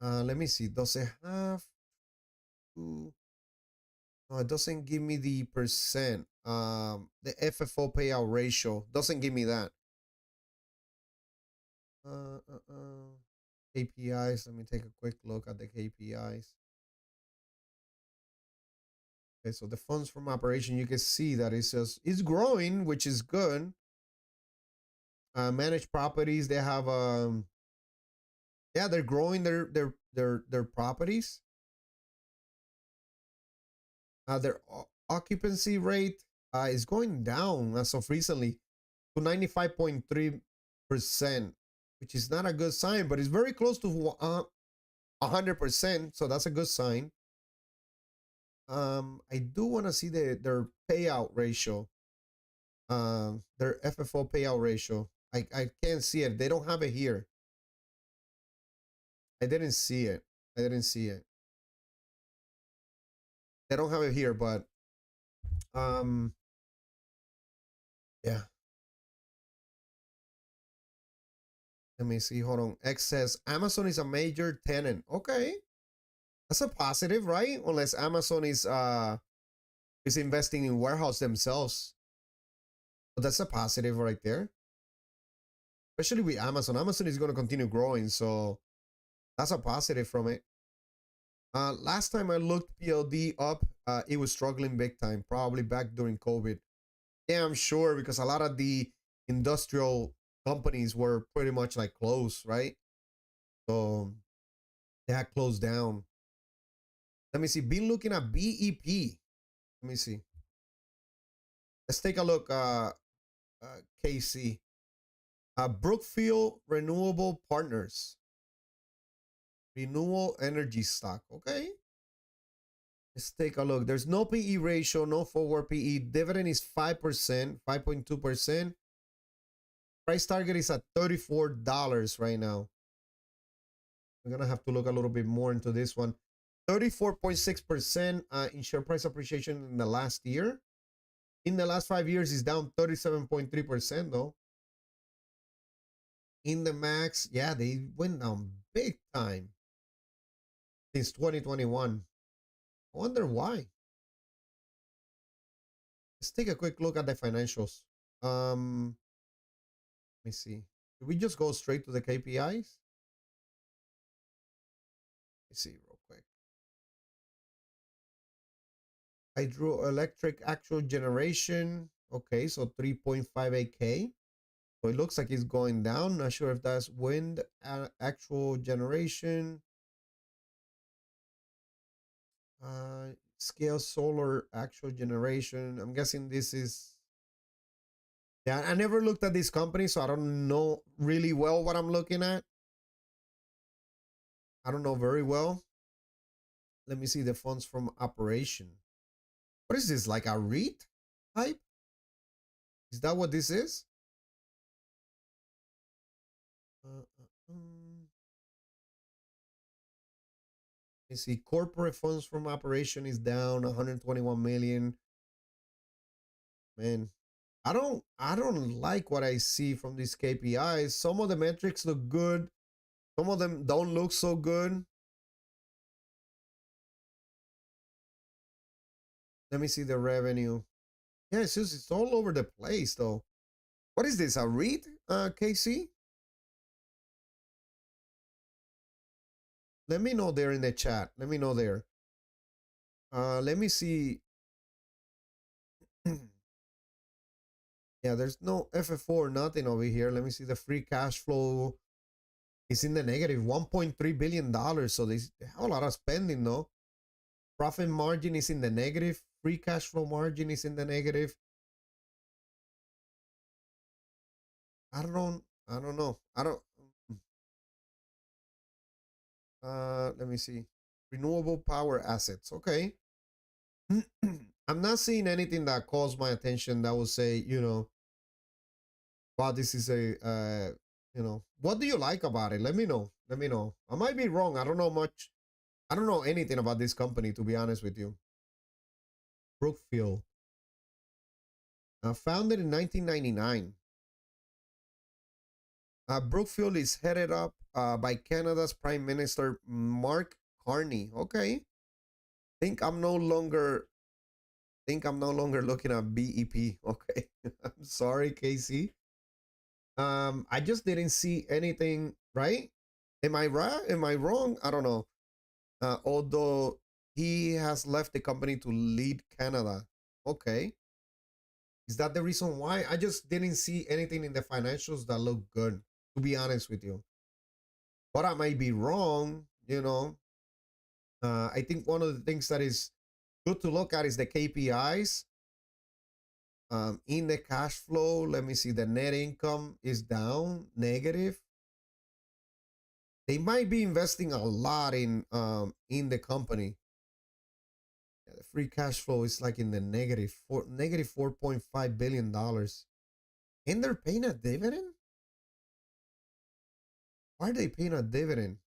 Let me see. Does it have to? No, it doesn't give me the percent. The FFO payout ratio doesn't give me that. KPIs. Let me take a quick look at the KPIs. Okay, so the funds from operation, you can see that it's growing, which is good. Managed properties, they have yeah, they're growing their properties. Their occupancy rate is going down as of recently to 95.3%, which is not a good sign, but it's very close to 100%, so that's a good sign. I do want to see their payout ratio, their FFO payout ratio. I can't see it. They don't have it here. I didn't see it. I didn't see it. They don't have it here, but yeah. Let me see. Hold on. X says Amazon is a major tenant. Okay. That's a positive, right? Unless Amazon is investing in warehouse themselves. But that's a positive right there. Especially with Amazon. Amazon is going to continue growing, so that's a positive from it. Last time I looked PLD up, it was struggling big time, probably back during COVID. Yeah, I'm sure, because a lot of the industrial companies were pretty much like closed, right? So they had closed down. Let me see. Been looking at BEP. Let me see. Let's take a look. KC. Brookfield Renewable Partners. Renewable energy stock. Okay. Let's take a look. There's no PE ratio, no forward PE. Dividend is 5%, 5.2%. Price target is at $34 right now. We're going to have to look a little bit more into this one. 34.6% in share price appreciation in the last year. In the last 5 years, it's down 37.3% though. In the max, yeah, they went down big time since 2021. I wonder why. Let's take a quick look at the financials. Let me see. Did we just go straight to the KPIs? Let's see real quick. Hydroelectric actual generation. Okay, so 3.58K. So it looks like it's going down. Not sure if that's wind actual generation. Scale solar actual generation. I'm guessing this is. Yeah, I never looked at this company, so I don't know really well what I'm looking at. I don't know very well. Let me see the funds from operation. What is this, like a REIT type? Is that what this is? You see, corporate funds from operation is down 121 million. Man, I don't like what I see from these KPIs. Some of the metrics look good, some of them don't look so good. Let me see the revenue. Yeah, it's all over the place though. What is this? A read, KC? Let me know there in the chat. Let me know there. Let me see. Yeah, there's no FFO, nothing over here. Let me see the free cash flow. It's in the negative $1.3 billion. So there's a whole lot of spending, though. Profit margin is in the negative. Free cash flow margin is in the negative. I don't know. Let me see. Renewable power assets. Okay. I'm not seeing anything that calls my attention that would say, wow, this is what do you like about it? Let me know. Let me know. I might be wrong. I don't know much. I don't know anything about this company, to be honest with you. Brookfield. Founded in 1999. Brookfield is headed up by Canada's Prime Minister Mark Carney. Okay. Think I'm no longer looking at BEP. Okay. I'm sorry, Casey. I just didn't see anything, right? Am I right? Am I wrong? I don't know. Although he has left the company to lead Canada. Okay. Is that the reason why? I just didn't see anything in the financials that look good, to be honest with you. But I might be wrong, I think one of the things that is good to look at is the KPIs. In the cash flow, let me see, the net income is down, negative. They might be investing a lot in the company. Yeah, the free cash flow is like in the negative $4.5 billion. And they're paying a dividend? Why are they paying a dividend?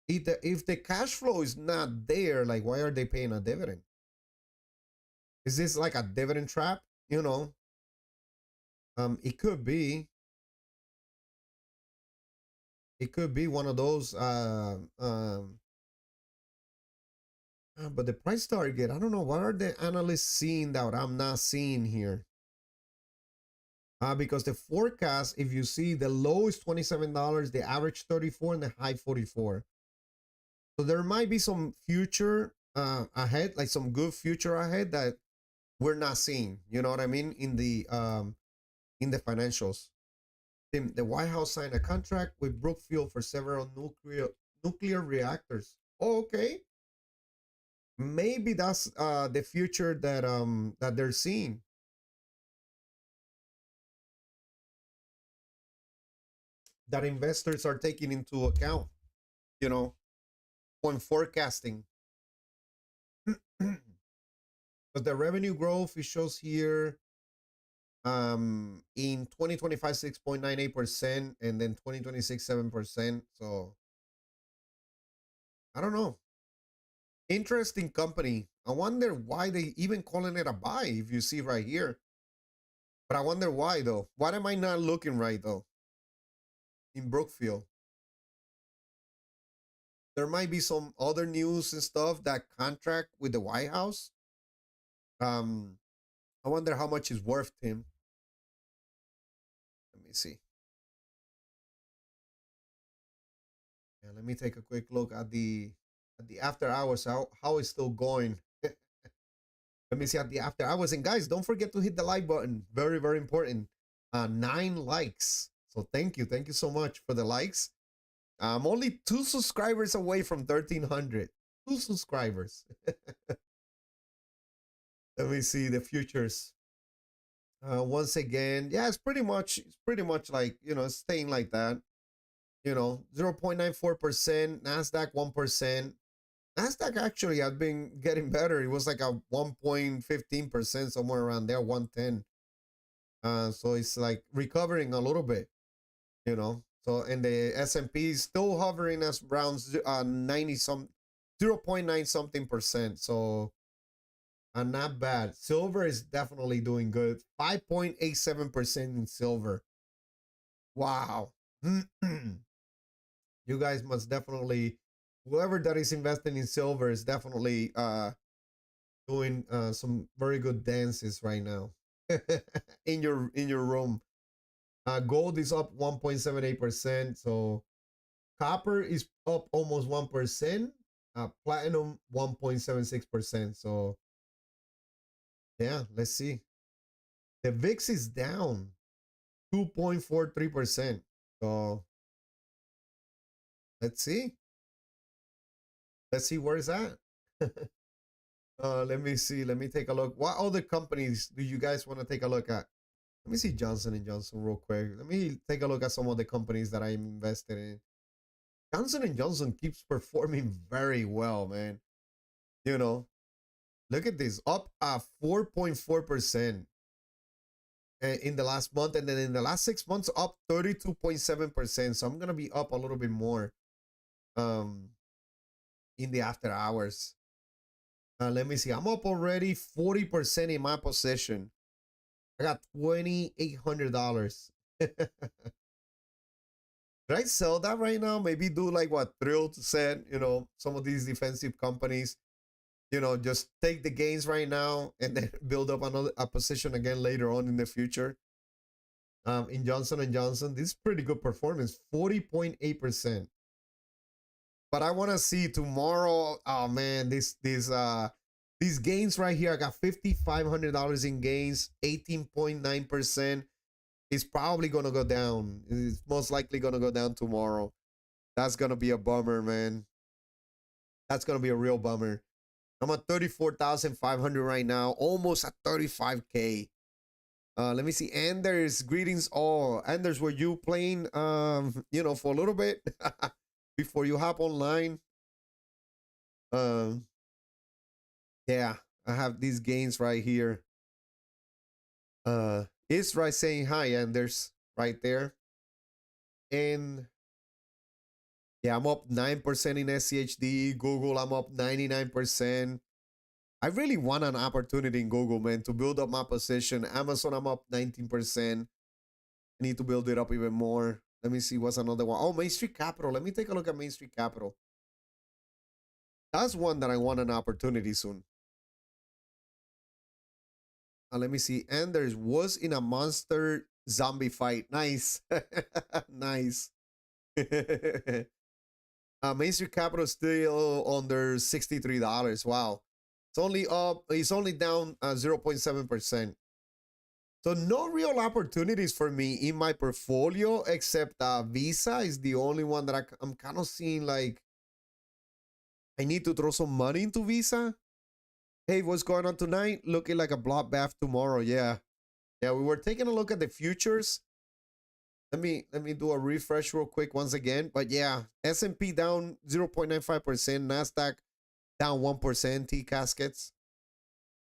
If the cash flow is not there, like, why are they paying a dividend? Is this like a dividend trap? It could be. It could be one of those. But the price target, I don't know. What are the analysts seeing that I'm not seeing here? Because the forecast, if you see, the low is $27, the average 34, and the high 44. So there might be some future ahead, like some good future ahead that we're not seeing. You know what I mean? In the financials. The White House signed a contract with Brookfield for several nuclear reactors. Oh, okay. Maybe that's the future that they're seeing. That investors are taking into account, when forecasting. But the revenue growth, it shows here in 2025 6.98%, and then 2026 7%. So I don't know. Interesting company. I wonder why they even calling it a buy, if you see right here. But I wonder why though. What am I not looking right though? In Brookfield, there might be some other news and stuff that contract with the White House. I wonder how much is worth him. Let me see. Yeah, let me take a quick look at the after hours. How it's still going. Let me see at the after hours. And guys, don't forget to hit the like button. Very, very important. 9 likes. So thank you so much for the likes. I'm only 2 subscribers away from 1,300. 2 subscribers. Let me see the futures. Once again, yeah, it's pretty much like, staying like that. 0.94%, Nasdaq 1%. Nasdaq actually had been getting better. It was like a 1.15%, somewhere around there, 110. So it's like recovering a little bit, So, and the S&P is still hovering as around 90 some 0.9 something percent. So Not bad. Silver is definitely doing good. 5.87% in silver. Wow. You guys must definitely, whoever that is investing in silver is definitely doing some very good dances right now in your room. Gold is up 1.78%. So copper is up almost 1%. Platinum 1.76%. So yeah, let's see. The VIX is down 2.43%. So let's see. Let's see where it's at. Let me see. Let me take a look. What other companies do you guys want to take a look at? Let me see Johnson and Johnson real quick. Let me take a look at some of the companies that I'm invested in. Johnson and Johnson keeps performing very well, man. You know, look at this, up 4.4% in the last month, and then in the last 6 months, up 32.7%. So I'm gonna be up a little bit more um in the after hours. Let me see. I'm up already 40% in my position. I got $2,800. Should I sell that right now? Maybe do like what Thrill said, some of these defensive companies, just take the gains right now and then build up a position again later on in the future. In Johnson and Johnson, this is pretty good performance, 40.8%. But I want to see tomorrow. Oh man, these gains right here. I got $5,500 in gains, 18.9%. It's probably gonna go down. It's most likely gonna go down tomorrow. That's gonna be a bummer, man. That's gonna be a real bummer. I'm at 34,500 right now, almost at 35K. Let me see. Anders, greetings all. Anders, were you playing for a little bit before you hop online? Yeah, I have these gains right here. It's right saying hi, Anders, right there. And yeah, I'm up 9% in SCHD. Google, I'm up 99%. I really want an opportunity in Google, man, to build up my position. Amazon, I'm up 19%. I need to build it up even more. Let me see what's another one. Oh, Main Street Capital. Let me take a look at Main Street Capital. That's one that I want an opportunity soon. Let me see. Anders was in a monster zombie fight. Nice. Nice. Main Street Capital still under $63. Wow. It's only down 0.7%. So no real opportunities for me in my portfolio except Visa is the only one that I'm kind of seeing like I need to throw some money into Visa. Hey, what's going on tonight? Looking like a bloodbath tomorrow. Yeah. Yeah, we were taking a look at the futures. Let me do a refresh real quick once again. But yeah, S&P down 0.95%, Nasdaq down 1%, T caskets.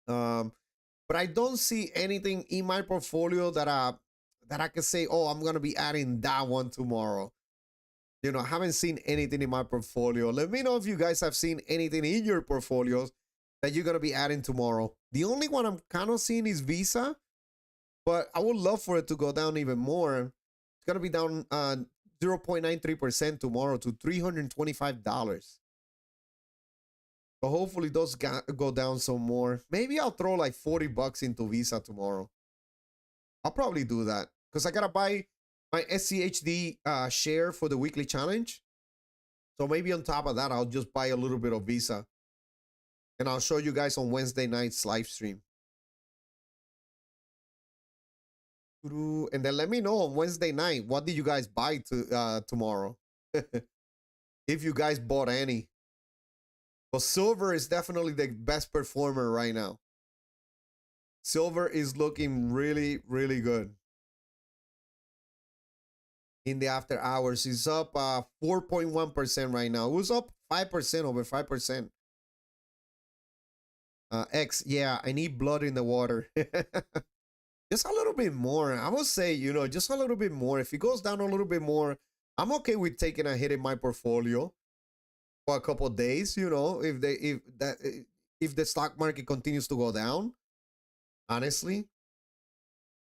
But I don't see anything in my portfolio that I can say, oh, I'm gonna be adding that one tomorrow. I haven't seen anything in my portfolio. Let me know if you guys have seen anything in your portfolios that you're gonna be adding tomorrow. The only one I'm kind of seeing is Visa, but I would love for it to go down even more. It's gonna be down 0.93% tomorrow to $325. So hopefully those go down some more. Maybe I'll throw like $40 into Visa tomorrow. I'll probably do that because I gotta buy my SCHD share for the weekly challenge. So maybe on top of that, I'll just buy a little bit of Visa. And I'll show you guys on Wednesday night's live stream. And then let me know on Wednesday night, what did you guys buy tomorrow? If you guys bought any. But silver is definitely the best performer right now. Silver is looking really, really good. In the after hours, it's up 4.1% right now. It was up 5%, over 5%. X, yeah, I need blood in the water. Just a little bit more. I would say, just a little bit more. If it goes down a little bit more, I'm okay with taking a hit in my portfolio for a couple of days. If if the stock market continues to go down, honestly,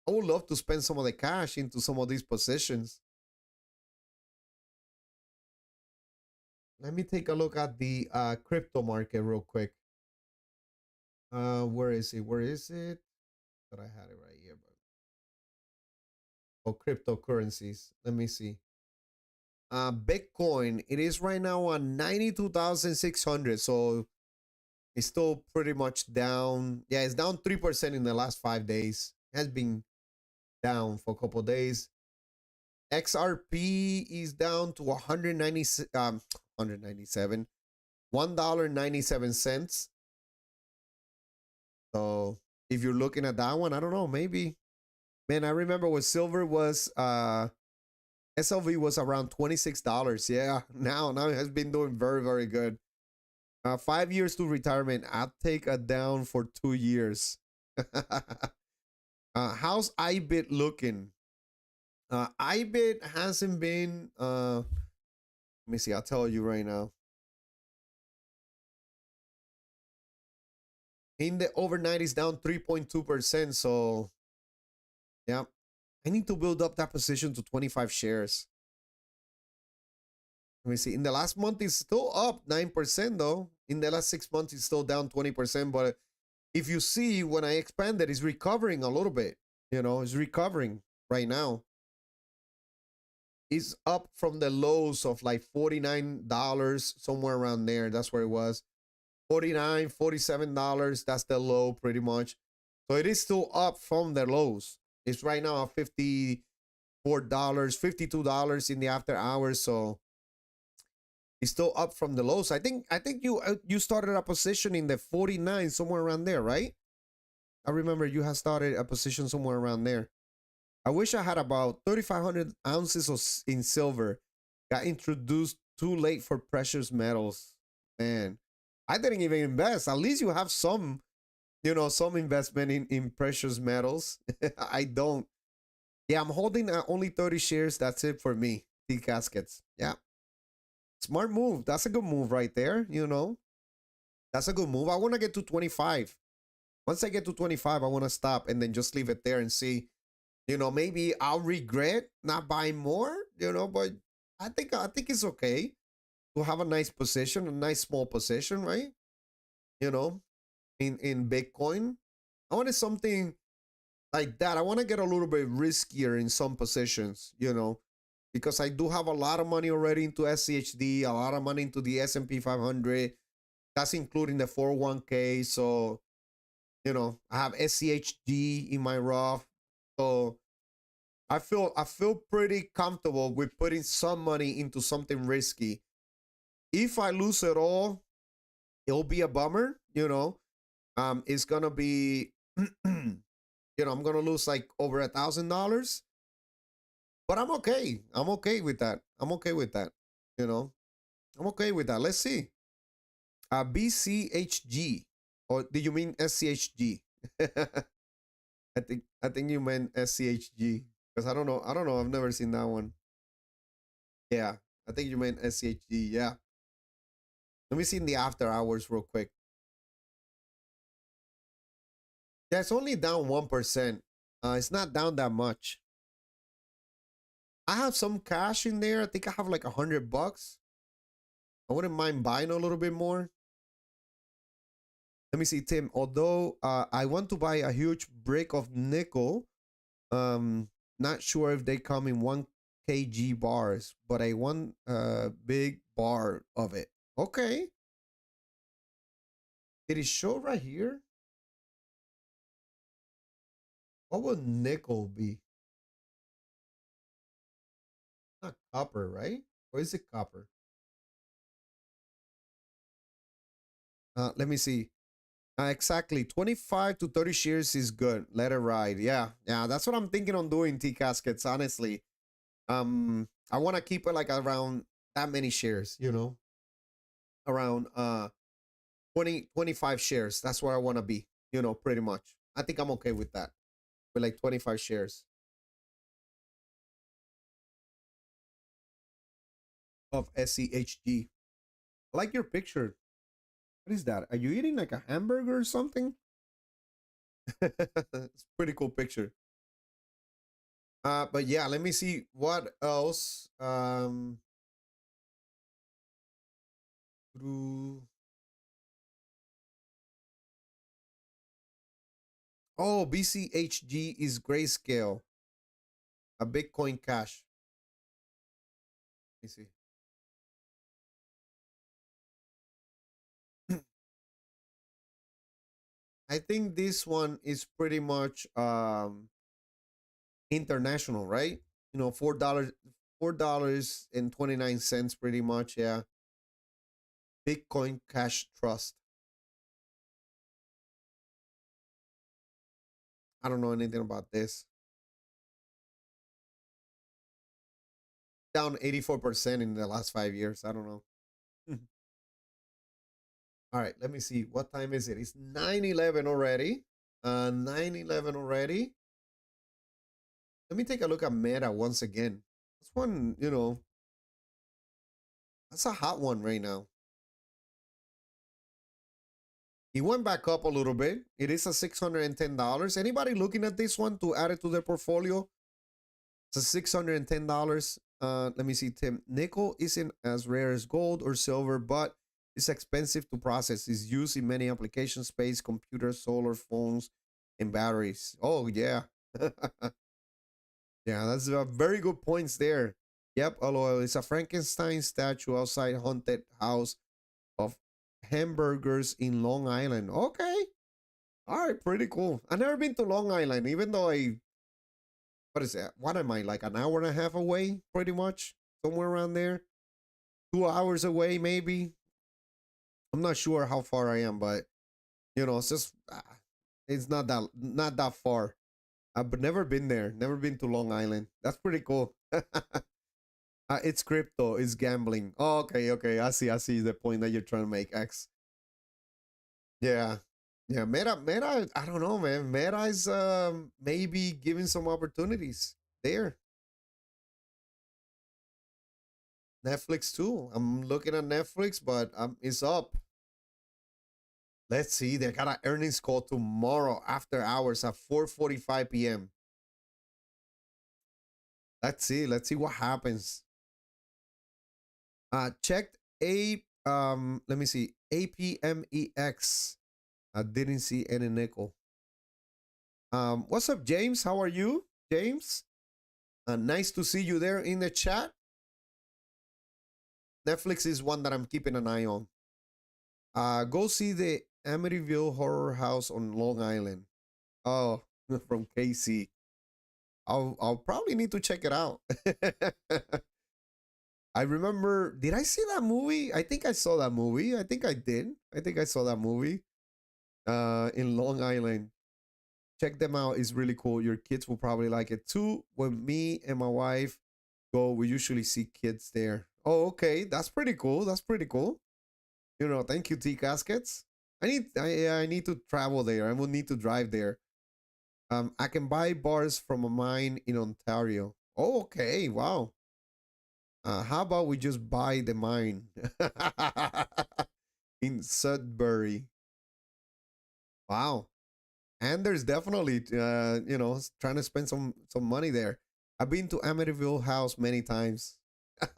I would love to spend some of the cash into some of these positions. Let me take a look at the crypto market real quick. Where is it? Where is it? But I had it right here. But oh, cryptocurrencies. Let me see. Bitcoin. It is right now on 92,600. So it's still pretty much down. Yeah, it's down 3% in the last 5 days. It has been down for a couple of days. XRP is down to 197, $1.97. So if you're looking at that one, I don't know, maybe. Man, I remember when silver was SLV was around $26. Yeah, now it has been doing very, very good. 5 years to retirement. I'll take a down for 2 years. How's IBIT looking? IBIT hasn't been let me see, I'll tell you right now. In the overnight is down 3.2%. So yeah, I need to build up that position to 25 shares. Let me see. In the last month, it's still up 9%, though. In the last 6 months, it's still down 20%. But if you see, when I expanded, it's recovering a little bit. You know, it's recovering right now. It's up from the lows of like $49, somewhere around there. That's where it was. $49, $47. That's the low, pretty much. So it is still up from the lows. It's right now at $54, $52 in the after hours. So it's still up from the lows. I think you started a position in the 49, somewhere around there, right? I remember you had started a position somewhere around there. I wish I had about 3,500 ounces in silver. Got introduced too late for precious metals. Man, I didn't even invest. At least you have some, some investment in precious metals. I don't. Yeah, I'm holding only 30 shares. That's it for me. T-Caskets. Yeah. Smart move. That's a good move right there. That's a good move. I want to get to 25. Once I get to 25, I want to stop and then just leave it there and see. Maybe I'll regret not buying more, but I think it's okay to have a nice position, a nice small position, right? In Bitcoin. I wanted something like that. I want to get a little bit riskier in some positions, because I do have a lot of money already into SCHD, a lot of money into the S&P 500. That's including the 401k. So, I have SCHD in my Roth. So I feel pretty comfortable with putting some money into something risky. If I lose it all, it'll be a bummer, it's gonna be I'm gonna lose like over $1,000. But I'm okay. I'm okay with that. I'm okay with that. I'm okay with that. Let's see. BCHG. Or did you mean SCHG? I think you meant SCHG. Because I don't know. I've never seen that one. Yeah. I think you meant SCHG. Yeah. Let me see in the after hours real quick. Yeah, it's only down 1%. It's not down that much. I have some cash in there. I think I have like $100. I wouldn't mind buying a little bit more. Let me see, Tim. Although I want to buy a huge brick of nickel, not sure if they come in 1 kg bars, but I want a big bar of it. Okay. Did it show right here? What would nickel be? Not copper, right? Or is it copper? Let me see. Exactly. 25 to 30 shares is good. Let it ride. Yeah. That's what I'm thinking on doing, T-Caskets, honestly. I want to keep it like around that many shares, around 25 shares. That's where I want to be, pretty much. I think I'm okay with that. With like 25 shares of SCHG. I like your picture. What is that? Are you eating like a hamburger or something? It's a pretty cool picture. But yeah, let me see what else. Through oh, BCHG is Grayscale, a Bitcoin Cash. Let me see. I think this one is pretty much international, right? You know, $4.29 pretty much, yeah. Bitcoin Cash Trust. I don't know anything about this. Down 84% in the last 5 years. I don't know. All right, let me see. What time is it? It's 9:11 already. 9:11 already. Let me take a look at Meta once again. This one, you know, that's a hot one right now. It went back up a little bit. It is a $610. Anybody looking at this one to add it to their portfolio? It's a $610. Let me see, Tim. Nickel isn't as rare as gold or silver, but it's expensive to process. It's used in many applications, space, computers, solar phones, and batteries. Oh, yeah. Yeah, that's a very good points there. Yep, LOL. It's a Frankenstein statue outside haunted house of hamburgers in Long Island. Okay. All right, pretty cool. I've never been to Long Island, even though what is that? What am I, like an hour and a half away, pretty much? Somewhere around there? 2 hours away, maybe? I'm not sure how far I am, but, you know, it's just, it's not that far. I've never been there, never been to Long Island. That's pretty cool. It's crypto, it's gambling. Oh, okay, okay. I see the point that you're trying to make, X. Yeah. Yeah, Meta, I don't know, man. Meta is maybe giving some opportunities there. Netflix too. I'm looking at Netflix, but it's up. Let's see. They got an earnings call tomorrow after hours at 4:45 p.m. Let's see. Let's see what happens. Checked a let me see. APMEX. I didn't see any nickel. What's up, James? How are you, James? Nice to see you there in the chat. Netflix is one that I'm keeping an eye on. Go see the Amityville Horror House on Long Island. Oh, from KC. I'll probably need to check it out. I remember, did I see that movie? I think I saw that movie. I think I did. I think I saw that movie. In Long Island. Check them out. It's really cool. Your kids will probably like it too. When me and my wife go, we usually see kids there. Oh, okay. That's pretty cool. That's pretty cool. You know, thank you, T Caskets. I need to travel there. I will need to drive there. I can buy bars from a mine in Ontario. Oh, okay. Wow. How about we just buy the mine in Sudbury? Wow. And there's definitely you know, trying to spend some money there. I've been to Amityville House many times.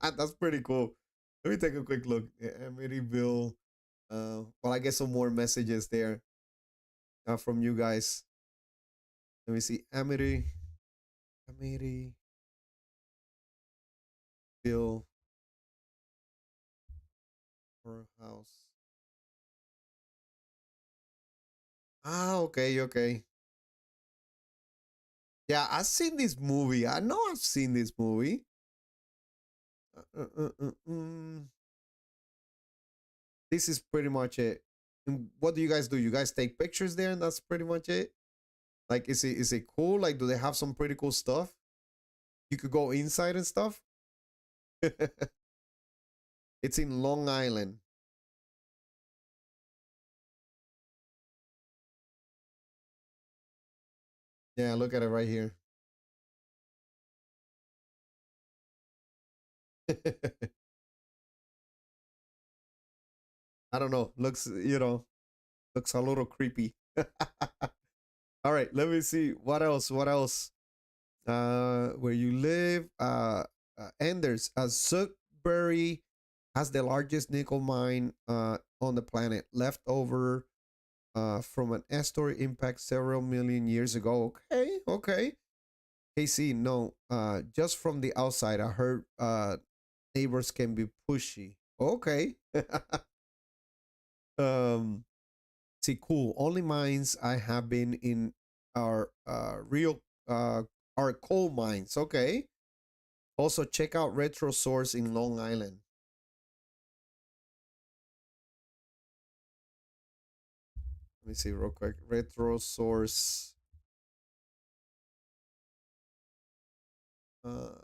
That's pretty cool. Let me take a quick look. Amityville. Well, I get some more messages there from you guys. Let me see. Amityville Horror House. Ah, okay, okay. Yeah, I've seen this movie. I know I've seen this movie. Mm. This is pretty much it. And what do you guys do? You guys take pictures there, and that's pretty much it. Like, is it cool? Like, do they have some pretty cool stuff? You could go inside and stuff. It's in Long Island. Yeah, look at it right here. I don't know. Looks, looks a little creepy. All right, let me see. What else? What else? Where you live? Anders, Sudbury has the largest nickel mine on the planet, left over from an asteroid impact several million years ago. Okay, okay. KC, no. Just from the outside, I heard neighbors can be pushy. Okay. um, see, cool. Only mines I have been in are real are coal mines. Okay. Also, check out Retro Source in Long Island. Let me see real quick. Retro Source. Uh,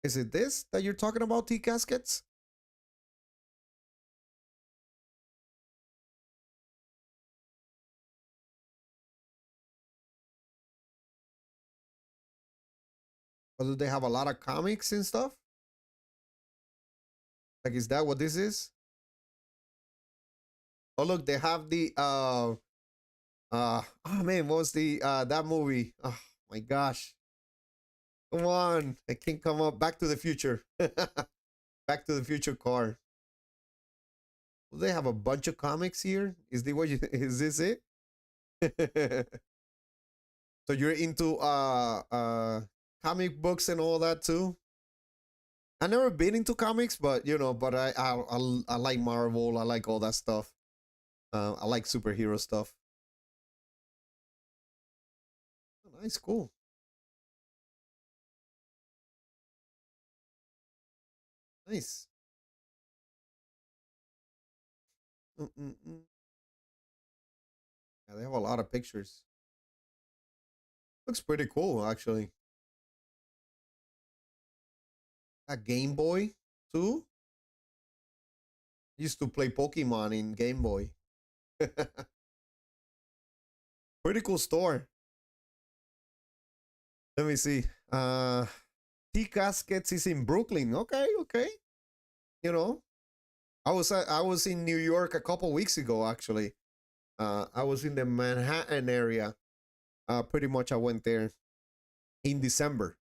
is it this that you're talking about, T Caskets? Or do they have a lot of comics and stuff? Like, is that what this is? Oh, look, they have the oh man, what was the that movie? Oh my gosh. Come on. I can't come up. Back to the Future. Back to the Future car. Well, they have a bunch of comics here. Is the what you is this it? So you're into comic books and all that too? I never been into comics, but but I like Marvel. I like all that stuff. I like superhero stuff. Oh, nice, cool. Nice. Mm-mm-mm. Yeah, they have a lot of pictures. Looks pretty cool, actually. A Game Boy too. Used to play Pokemon in Game Boy. Pretty cool store. Let me see. T Caskets is in Brooklyn. Okay, okay. You know, I was in New York a couple weeks ago actually. I was in the Manhattan area. Pretty much I went there in December.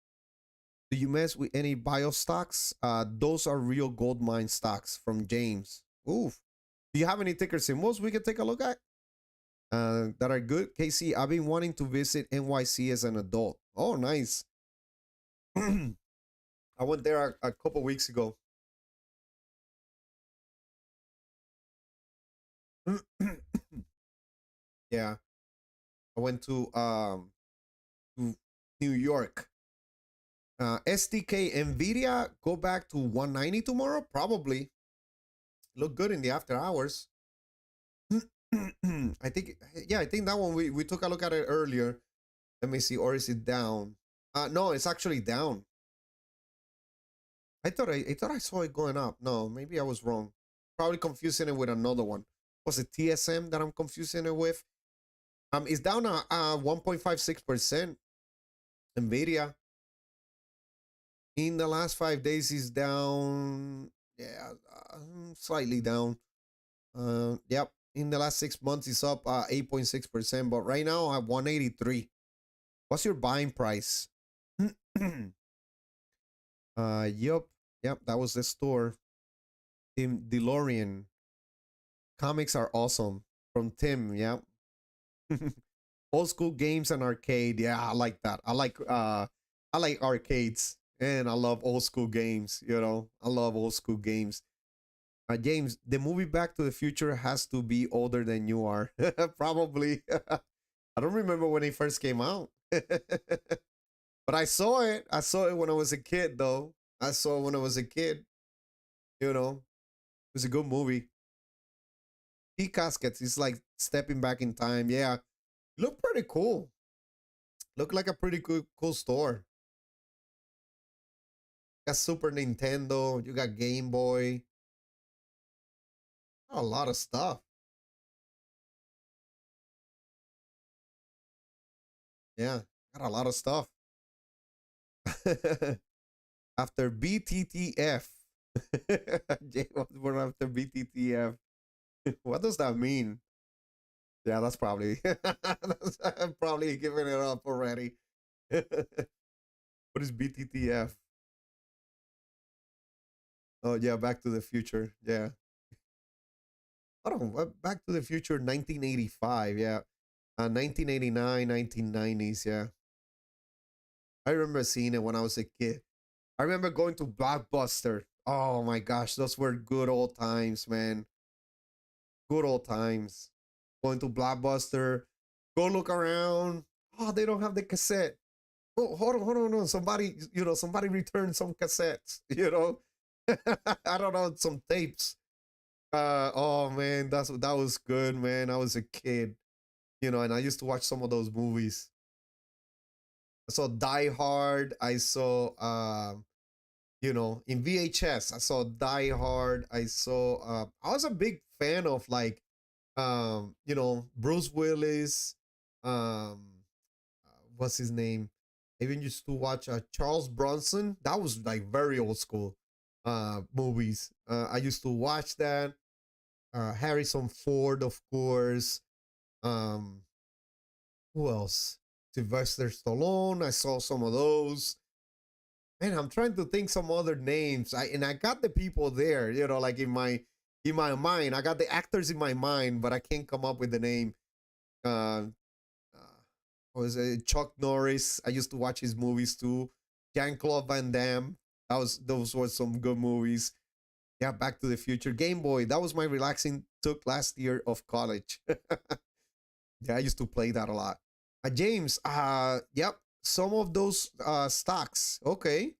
Do you mess with any bio stocks? Those are real gold mine stocks from James. Oof. Do you have any ticker symbols we can take a look at? That are good. KC, I've been wanting to visit NYC as an adult. Oh, nice. I went there a couple weeks ago. Yeah, I went to New York. SDK Nvidia go back to 190 tomorrow? Probably. Look good in the after hours. I think, yeah, I think that one we took a look at it earlier. Let me see, or is it down? No, it's actually down. I thought I saw it going up. No, maybe I was wrong. Probably confusing it with another one. Was it TSM that I'm confusing it with? It's down 1.56%. Nvidia in the last 5 days is down. Yeah, slightly down. Yep. In the last 6 months, it's up 8.6%. But right now, at 183. What's your buying price? Yep. Yep. That was the store. Tim DeLorean. Comics are awesome. From Tim. Yep. Old school games and arcade. Yeah, I like that. I like arcades and I love old school games. I love old school games. James, the movie Back to the Future has to be older than you are. Probably. I don't remember when it first came out. But I saw it. I saw it when I was a kid, though. I saw it when I was a kid. It was a good movie. T Caskets is like stepping back in time. Yeah. Look pretty cool. Look like a pretty cool store. Got Super Nintendo. You got Game Boy. A lot of stuff. Yeah. Got a lot of stuff. after BTTF. Jay was born after BTTF. What does that mean? Yeah, that's probably I'm probably giving it up already. What is BTTF? Oh yeah, Back to the Future. Yeah. Hold on, Back to the Future 1985. Yeah. 1989, 1990s. Yeah. I remember seeing it when I was a kid. I remember going to Blockbuster. Oh my gosh, those were good old times, man. Good old times. Going to Blockbuster, go look around. Oh, they don't have the cassette. Oh, hold on. Somebody, somebody returned some cassettes, I don't know, some tapes. Oh man, that was good, man. I was a kid, and I used to watch some of those movies. I saw Die Hard. I saw in VHS. I saw Die Hard. I was a big fan of like Bruce Willis, um what's his name? I even used to watch Charles Bronson. That was like very old school movies. I used to watch that. Harrison Ford, of course. Um, who else? Sylvester Stallone. I saw some of those. Man, I'm trying to think some other names. I got the people there, like in my mind. I got the actors in my mind, but I can't come up with the name. Uh, was Chuck Norris. I used to watch his movies too. Jean-Claude Van Damme. Those were some good movies. Yeah, Back to the Future. Game Boy. That was my relaxing took last year of college. Yeah, I used to play that a lot. James, yep, some of those stocks. Okay.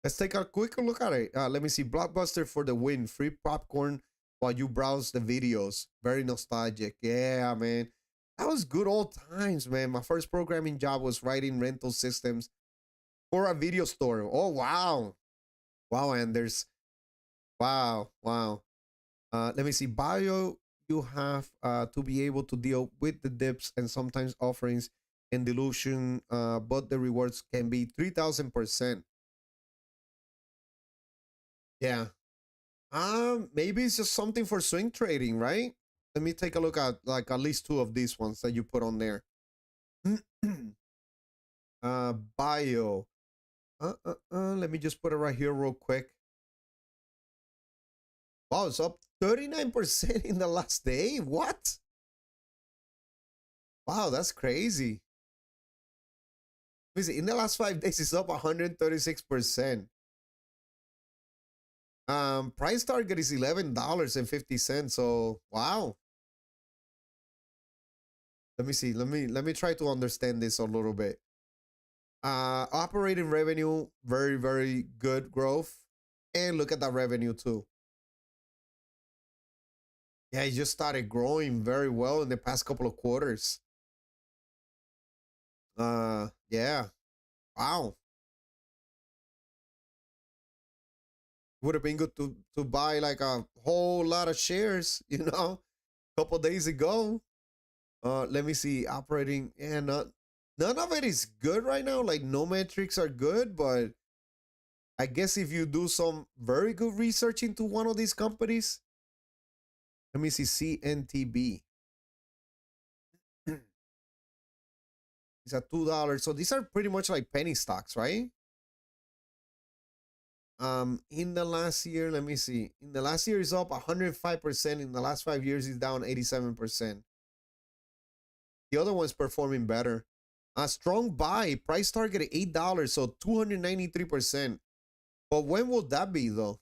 Let's take a quick look at it. Let me see. Blockbuster for the win. Free popcorn while you browse the videos. Very nostalgic. Yeah, man. That was good old times, man. My first programming job was writing rental systems for a video store. Oh, wow. Wow, Anders. Wow, wow. Let me see. Bio, you have to be able to deal with the dips and sometimes offerings and dilution, but the rewards can be 3,000%. Yeah. Maybe it's just something for swing trading, right? Let me take a look at like at least two of these ones that you put on there. Bio. Let me just put it right here real quick. Wow, it's up 39% in the last day. What? Wow, that's crazy. In the last 5 days, it's up 136%. Price target is $11.50. So wow. Let me see. Let me try to understand this a little bit. Operating revenue, very, very good growth. And look at that revenue too. Yeah, it just started growing very well in the past couple of quarters. Yeah. Wow. Would have been good to buy like a whole lot of shares, a couple days ago. Let me see. Operating, yeah, none of it is good right now. Like no metrics are good, but I guess if you do some very good research into one of these companies, let me see CNTB. It's at $2. So these are pretty much like penny stocks, right? In the last year, let me see. In the last year is up 105%. In the last 5 years, is down 87%. The other one's performing better. A strong buy, price target at $8, so 293%. But when will that be though?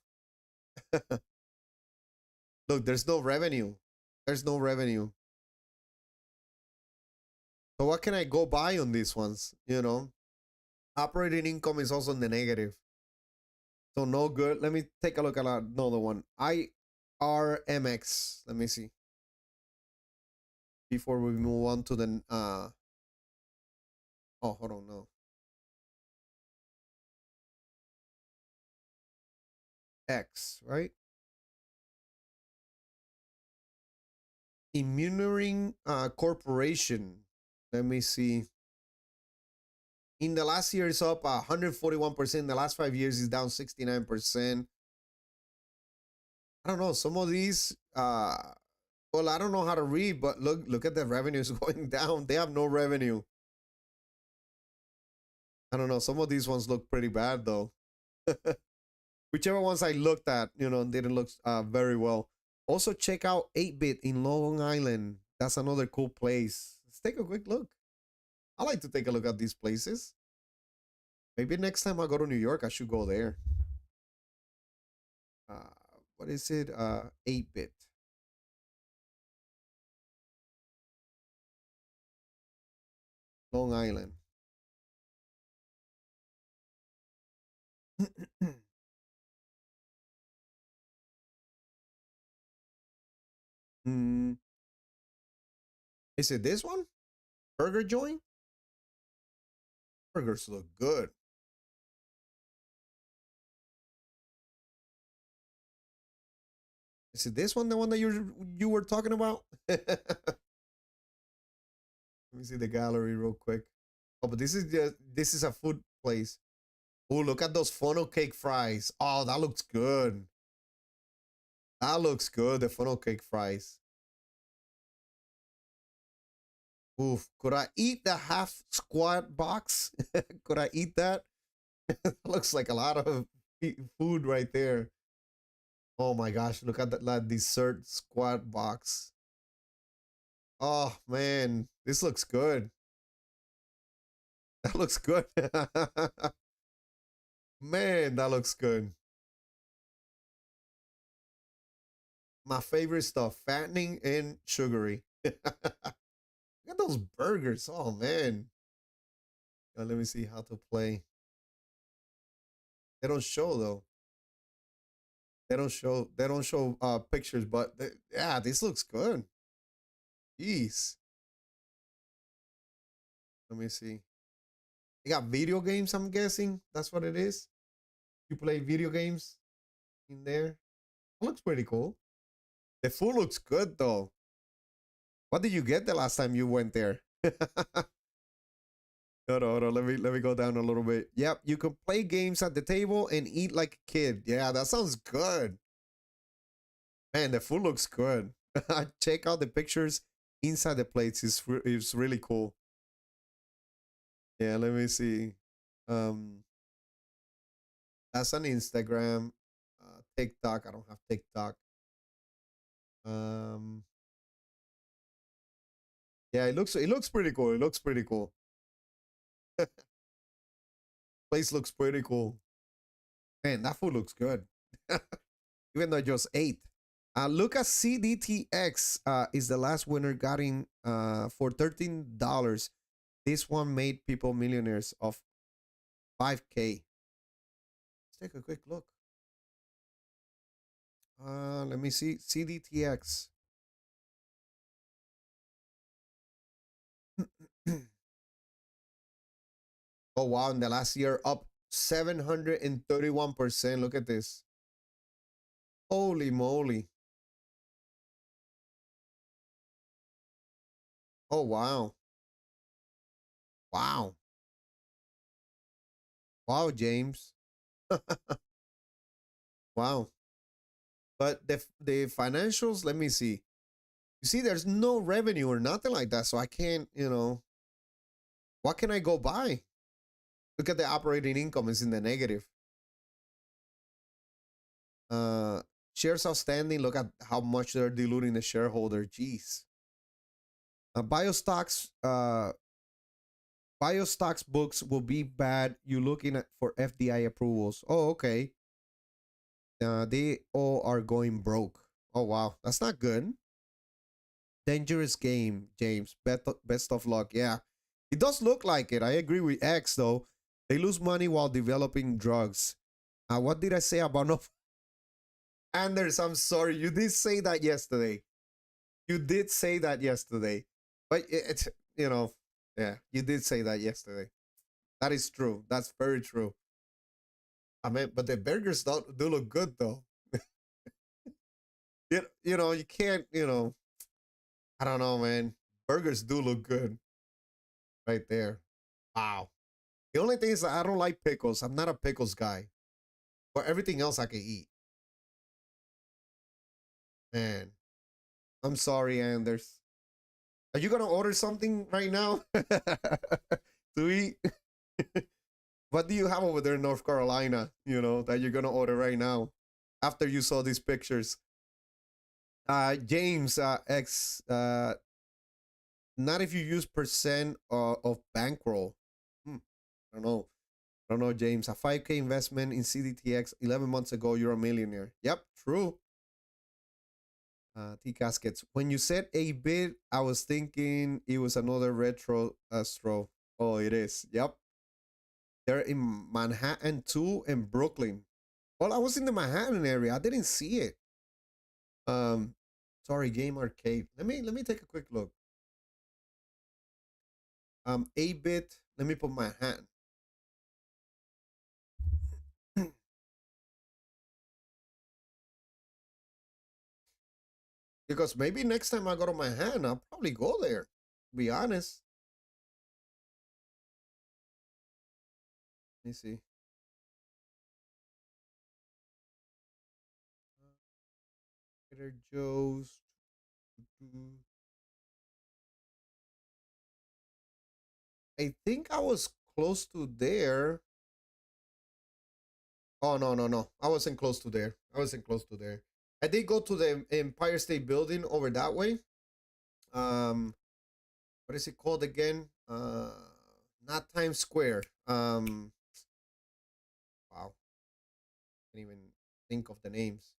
Look, there's no revenue. There's no revenue. So what can I go buy on these ones? Operating income is also in the negative. So no good. Let me take a look at another one. IRMX. Let me see. Before we move on to the oh, hold on, no. X, right? Immuneering Corporation. Let me see. In the last year, it's up 141%. The last 5 years is down 69%. I don't know. Some of these, well, I don't know how to read, but look at the revenues going down. They have no revenue. I don't know. Some of these ones look pretty bad though. Whichever ones I looked at, didn't look very well. Also, check out 8-Bit in Long Island. That's another cool place. Let's take a quick look. I like to take a look at these places. Maybe next time I go to New York, I should go there. What is it? 8-Bit. Long Island. Hmm. Is it this one? Burger joint? Burgers look good. Is it this one, the one that you were talking about? Let me see the gallery real quick. Oh, but this is a food place. Oh, look at those funnel cake fries. Oh, that looks good. That looks good, the funnel cake fries. Oof, could I eat the half squat box? Could I eat that? Looks like a lot of food right there. Oh my gosh, look at that dessert squat box. Oh man, this looks good. That looks good. Man, that looks good. My favorite stuff, fattening and sugary. Look at those burgers. Oh man. Let me see how to play. They don't show though. They don't show pictures, but yeah, this looks good. Jeez. Let me see. They got video games, I'm guessing. That's what it is. You play video games in there. It looks pretty cool. The food looks good though. What did you get the last time you went there? Hold on. Let me go down a little bit. Yep, you can play games at the table and eat like a kid. Yeah, that sounds good. Man, the food looks good. Check out the pictures inside the plates. It's really cool. Yeah, let me see. Um, that's an Instagram, TikTok. I don't have TikTok. Um, yeah, it looks pretty cool. It looks pretty cool. Place looks pretty cool. Man, that food looks good. Even though I just ate. Look at CDTX is the last winner, got in for $13. This one made people millionaires of 5K. Let's take a quick look. Let me see. CDTX. Oh wow, in the last year up 731%. Look at this. Holy moly. Oh wow. Wow. Wow, James. Wow. But the financials, let me see. You see, there's no revenue or nothing like that. So I can't, what can I go buy? Look at the operating income is in the negative. Shares outstanding. Look at how much they're diluting the shareholder. Jeez. Biostocks. Biostocks books will be bad. You're looking at for FDI approvals. Oh, okay. They all are going broke. Oh wow, that's not good. Dangerous game, James. Best of luck. Yeah, it does look like it. I agree with X though. They lose money while developing drugs. What did I say about no? Anders, I'm sorry. You did say that yesterday. You did say that yesterday. But it's, yeah, you did say that yesterday. That is true. That's very true. I mean, but the burgers do look good though. You can't, I don't know, man. Burgers do look good right there. Wow. The only thing is that I don't like pickles. I'm not a pickles guy. But everything else I can eat. Man, I'm sorry, Anders. Are you gonna order something right now to eat? What do you have over there in North Carolina? That you're gonna order right now after you saw these pictures. James X. Not if you use percent of bankroll. I don't know. I don't know, James. A 5K investment in CDTX 11 months ago, you're a millionaire. Yep, true. T Caskets. When you said 8-bit, I was thinking it was another retro Astro. Oh, it is. Yep. They're in Manhattan too and Brooklyn. Well, I was in the Manhattan area. I didn't see it. Sorry, Game Arcade. Let me take a quick look. 8-bit. Let me put Manhattan. Because maybe next time I go to Manhattan, I'll probably go there. To be honest. Let me see. Trader Joe's. I think I was close to there. Oh, no, no, no. I wasn't close to there. I wasn't close to there. I did go to the Empire State Building over that way. What is it called again? Not Times Square. Wow. Can't even think of the names.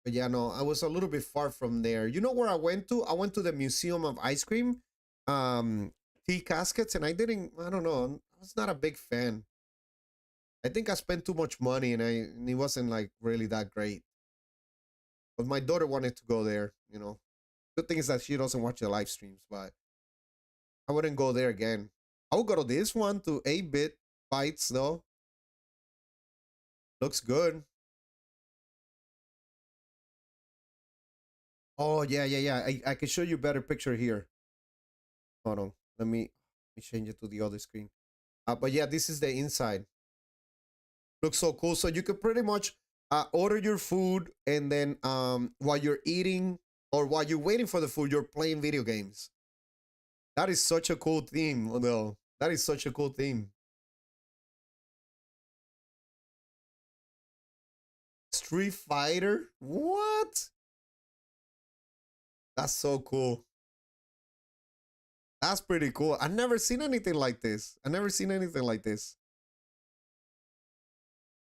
But yeah, no, I was a little bit far from there. You know where I went to? I went to the Museum of Ice Cream, Tea Caskets, and I don't know, I was not a big fan. I think I spent too much money and it wasn't like really that great. But my daughter wanted to go there, Good thing is that she doesn't watch the live streams, but I wouldn't go there again. I would go to this one to 8-bit Bites though. Looks good. Oh yeah, yeah, yeah. I can show you a better picture here. Hold on. Let me change it to the other screen. But yeah, this is the inside. Looks so cool. So you could pretty much order your food, and then while you're eating or while you're waiting for the food, you're playing video games. That is such a cool theme, though. That is such a cool theme. Street Fighter? What? That's so cool. That's pretty cool. I've never seen anything like this. I've never seen anything like this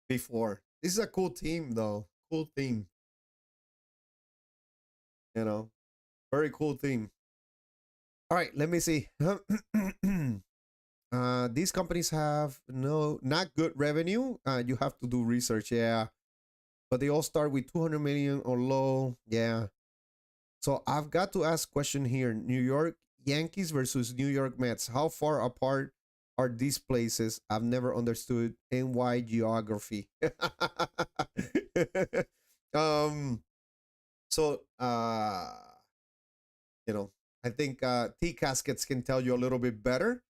before. This is a cool theme, though. Cool theme. Very cool theme. All right, let me see. These companies have not good revenue. You have to do research, yeah. But they all start with 200 million or low, yeah. So I've got to ask question here. New York Yankees versus New York Mets. How far apart are these places? I've never understood NY geography. um so I think T Caskets can tell you a little bit better.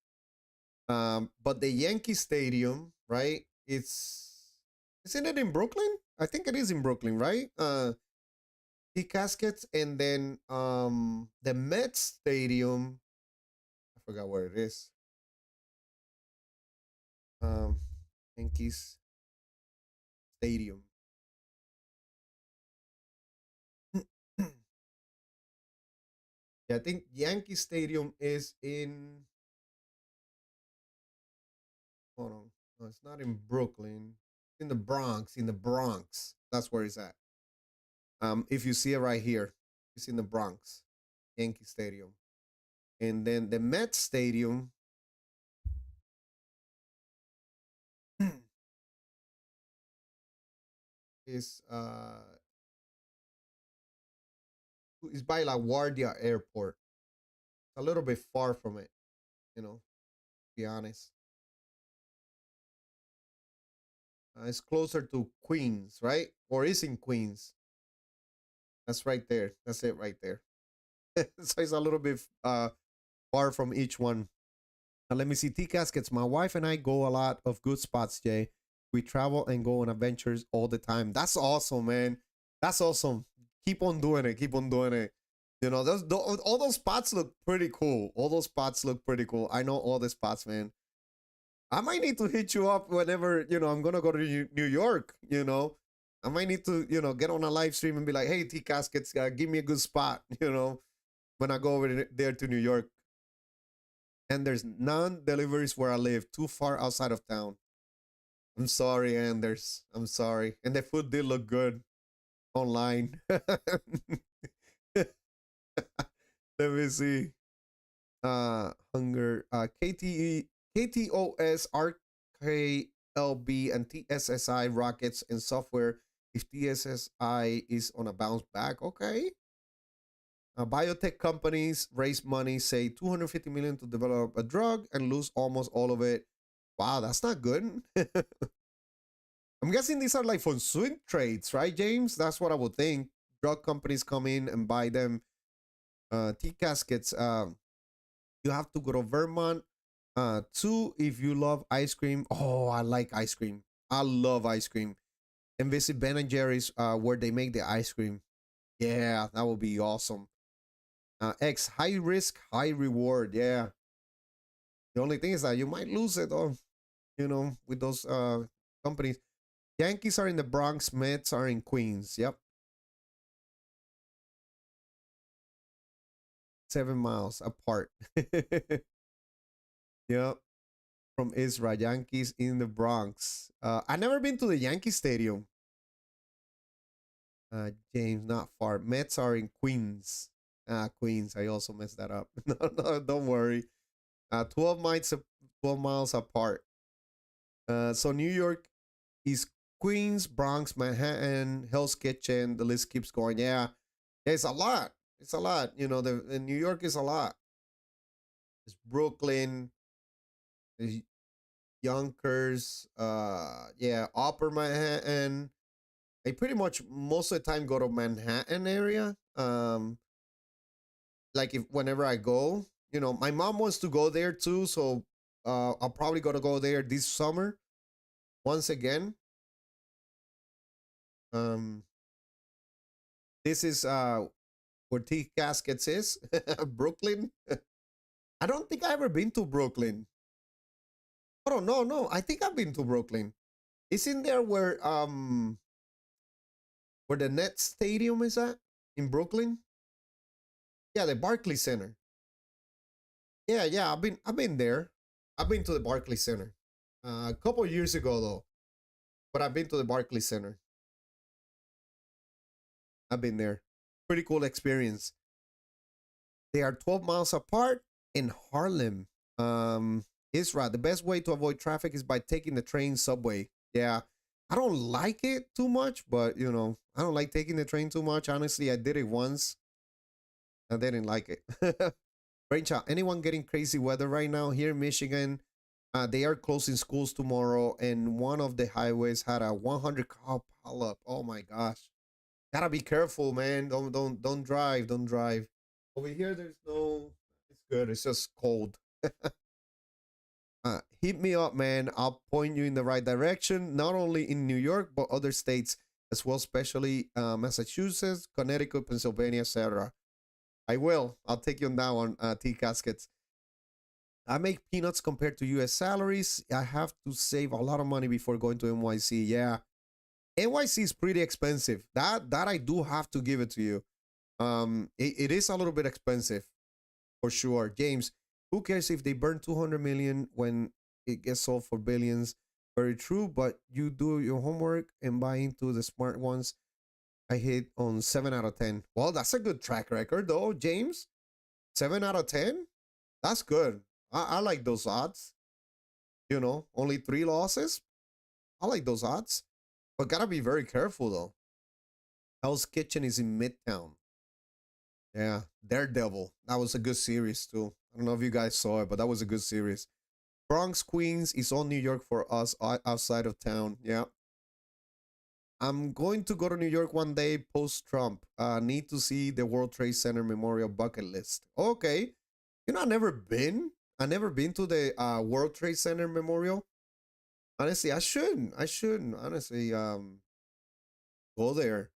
But the Yankee Stadium, right? Isn't it in Brooklyn? I think it is in Brooklyn, right? T Caskets, and then the Mets Stadium. I forgot where it is. Yankees Stadium. Yeah, I think Yankee Stadium is in. Hold on. No, it's not in Brooklyn. It's in the Bronx. In the Bronx. That's where it's at. If you see it right here, it's in the Bronx, Yankee Stadium. And then the Mets Stadium is by LaGuardia Airport. It's a little bit far from it, to be honest. It's closer to Queens, right? Or is in Queens. That's right there. That's it right there. So it's a little bit far from each one. Let me see. Tea Caskets. My wife and I go a lot of good spots, Jay. We travel and go on adventures all the time. That's awesome, man. That's awesome. Keep on doing it. Keep on doing it. You know, all those spots look pretty cool. All those spots look pretty cool. I know all the spots, man. I might need to hit you up whenever, I'm going to go to New York, I might need to, get on a live stream and be like, hey, Tea Caskets, give me a good spot, when I go over there to New York. And there's none deliveries where I live, too far outside of town. I'm sorry, Anders. I'm sorry. And the food did look good online. Let me see. Hunger. KTOS, RKLB, and TSSI rockets and software if TSSI is on a bounce back. Okay. Biotech companies raise money, say 250 million to develop a drug and lose almost all of it. Wow, that's not good. I'm guessing these are like from swing trades, right, James? That's what I would think. Drug companies come in and buy them. Tea Caskets. You have to go to Vermont. 2, if you love ice cream. Oh, I like ice cream. I love ice cream. And visit Ben and Jerry's, where they make the ice cream. Yeah, that would be awesome. X, high risk, high reward. Yeah. The only thing is that you might lose it, though, with those companies. Yankees are in the Bronx, Mets are in Queens. Yep. 7 miles apart. Yep. From Israel, Yankees in the Bronx. I never been to the Yankee Stadium. James, not far. Mets are in Queens. Queens. I also messed that up. No, don't worry. 12 miles apart. So New York is Queens, Bronx, Manhattan, Hell's Kitchen. The list keeps going. Yeah, it's a lot. It's a lot. New York is a lot. It's Brooklyn, there's Yonkers, yeah, Upper Manhattan. I pretty much most of the time go to Manhattan area. Like whenever I go, my mom wants to go there too, so I'll probably go there this summer once again. This is where Tea Caskets is. Brooklyn. I don't think I ever been to Brooklyn. Oh no, I think I've been to Brooklyn. Isn't there where the Nets Stadium is at in Brooklyn? Yeah, the Barclays Center. Yeah, I've been there. I've been to the Barclays Center. A couple years ago though. But I've been to the Barclays Center. I've been there. Pretty cool experience. They are 12 miles apart in Harlem. Isra, the best way to avoid traffic is by taking the train subway. Yeah. I don't like it too much, but I don't like taking the train too much. Honestly, I did it once. I didn't like it. Brainchild, anyone getting crazy weather right now here in Michigan? They are closing schools tomorrow, and one of the highways had a 100 car pileup. Oh my gosh. Gotta be careful, man. Don't drive. Don't drive. Over here, there's no. It's good. It's just cold. Hit me up, man. I'll point you in the right direction. Not only in New York, but other states as well, especially Massachusetts, Connecticut, Pennsylvania, etc. I will. I'll take you on that one, Tea Caskets. I make peanuts compared to U.S. salaries. I have to save a lot of money before going to NYC. Yeah, NYC is pretty expensive. That I do have to give it to you. It is a little bit expensive, for sure. James, who cares if they burn 200 million when it gets sold for billions? Very true, but you do your homework and buy into the smart ones. I hit on 7 out of 10. Well, that's a good track record, though, James. 7 out of 10? That's good. I like those odds. Only 3 losses. I like those odds. But gotta be very careful, though. Hell's Kitchen is in Midtown. Yeah, Daredevil. That was a good series, too. I don't know if you guys saw it, but that was a good series. Bronx, Queens is all New York for us outside of town. Yeah. I'm going to go to New York one day post-Trump. Need to see the World Trade Center Memorial bucket list. Okay. I've never been. I never been to the World Trade Center Memorial. Honestly, I should honestly go there.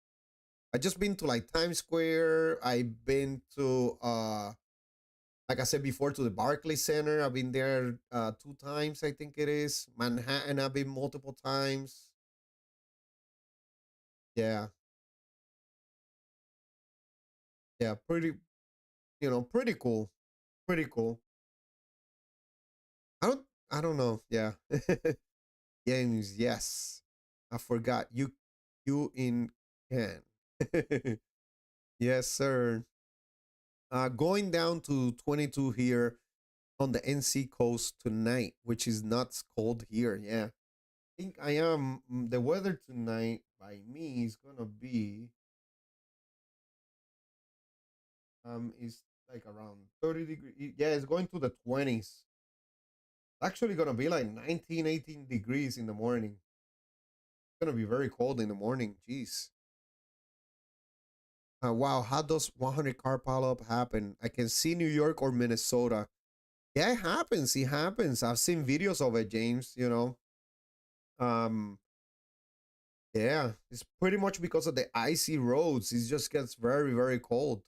I just been to like Times Square. I've been to like I said before, to the Barclays Center. I've been there 2 times, I think it is. Manhattan, I've been multiple times. Yeah, yeah, pretty, pretty cool, pretty cool. I don't, I don't know. Yeah, James. Yes, I forgot you in can. Yes, sir. Going down to 22 here on the NC coast tonight, which is not cold here. Yeah, I think I am. The weather tonight by me is gonna be is like around 30 degrees. Yeah, it's going to the 20s. Actually gonna be like 19, 18 degrees in the morning. It's gonna be very cold in the morning. Jeez. Wow, how does 100 car pileup happen? I can see New York or Minnesota. Yeah, it happens. It happens. I've seen videos of it, James. Um, yeah, it's pretty much because of the icy roads. It just gets very, very cold.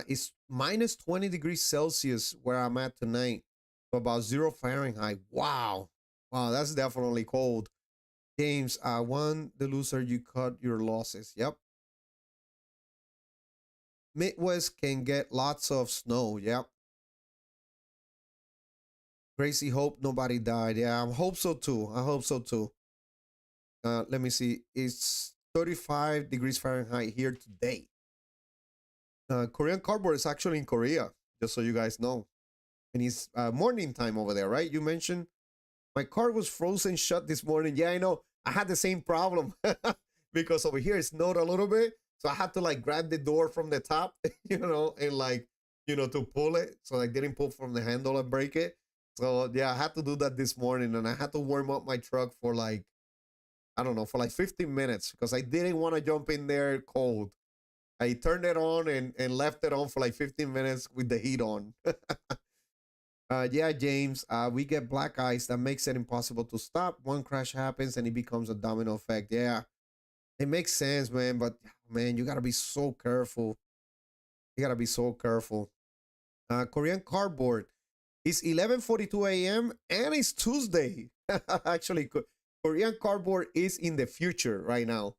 It's minus 20 degrees Celsius where I'm at tonight, so about 0 Fahrenheit. Wow. Wow, that's definitely cold. James, won the loser, you cut your losses. Yep. Midwest can get lots of snow. Yep. Crazy hope nobody died. Yeah, I hope so too. I hope so too. Let me see. It's 35 degrees Fahrenheit here today. Korean cardboard is actually in Korea, just so you guys know. And it's morning time over there, right? You mentioned my car was frozen shut this morning. Yeah, I know. I had the same problem because over here it snowed a little bit. So I had to like grab the door from the top, and like, to pull it. So I didn't pull from the handle and break it. So yeah, I had to do that this morning, and I had to warm up my truck for like, I don't know, for like 15 minutes because I didn't want to jump in there cold. I turned it on and left it on for like 15 minutes with the heat on. Yeah, James, we get black ice that makes it impossible to stop. One crash happens and it becomes a domino effect. Yeah, it makes sense, man. But man, you gotta be so careful. You gotta be so careful. Korean cardboard. It's 11:42 a.m. and it's Tuesday. Actually, Korean cardboard is in the future right now.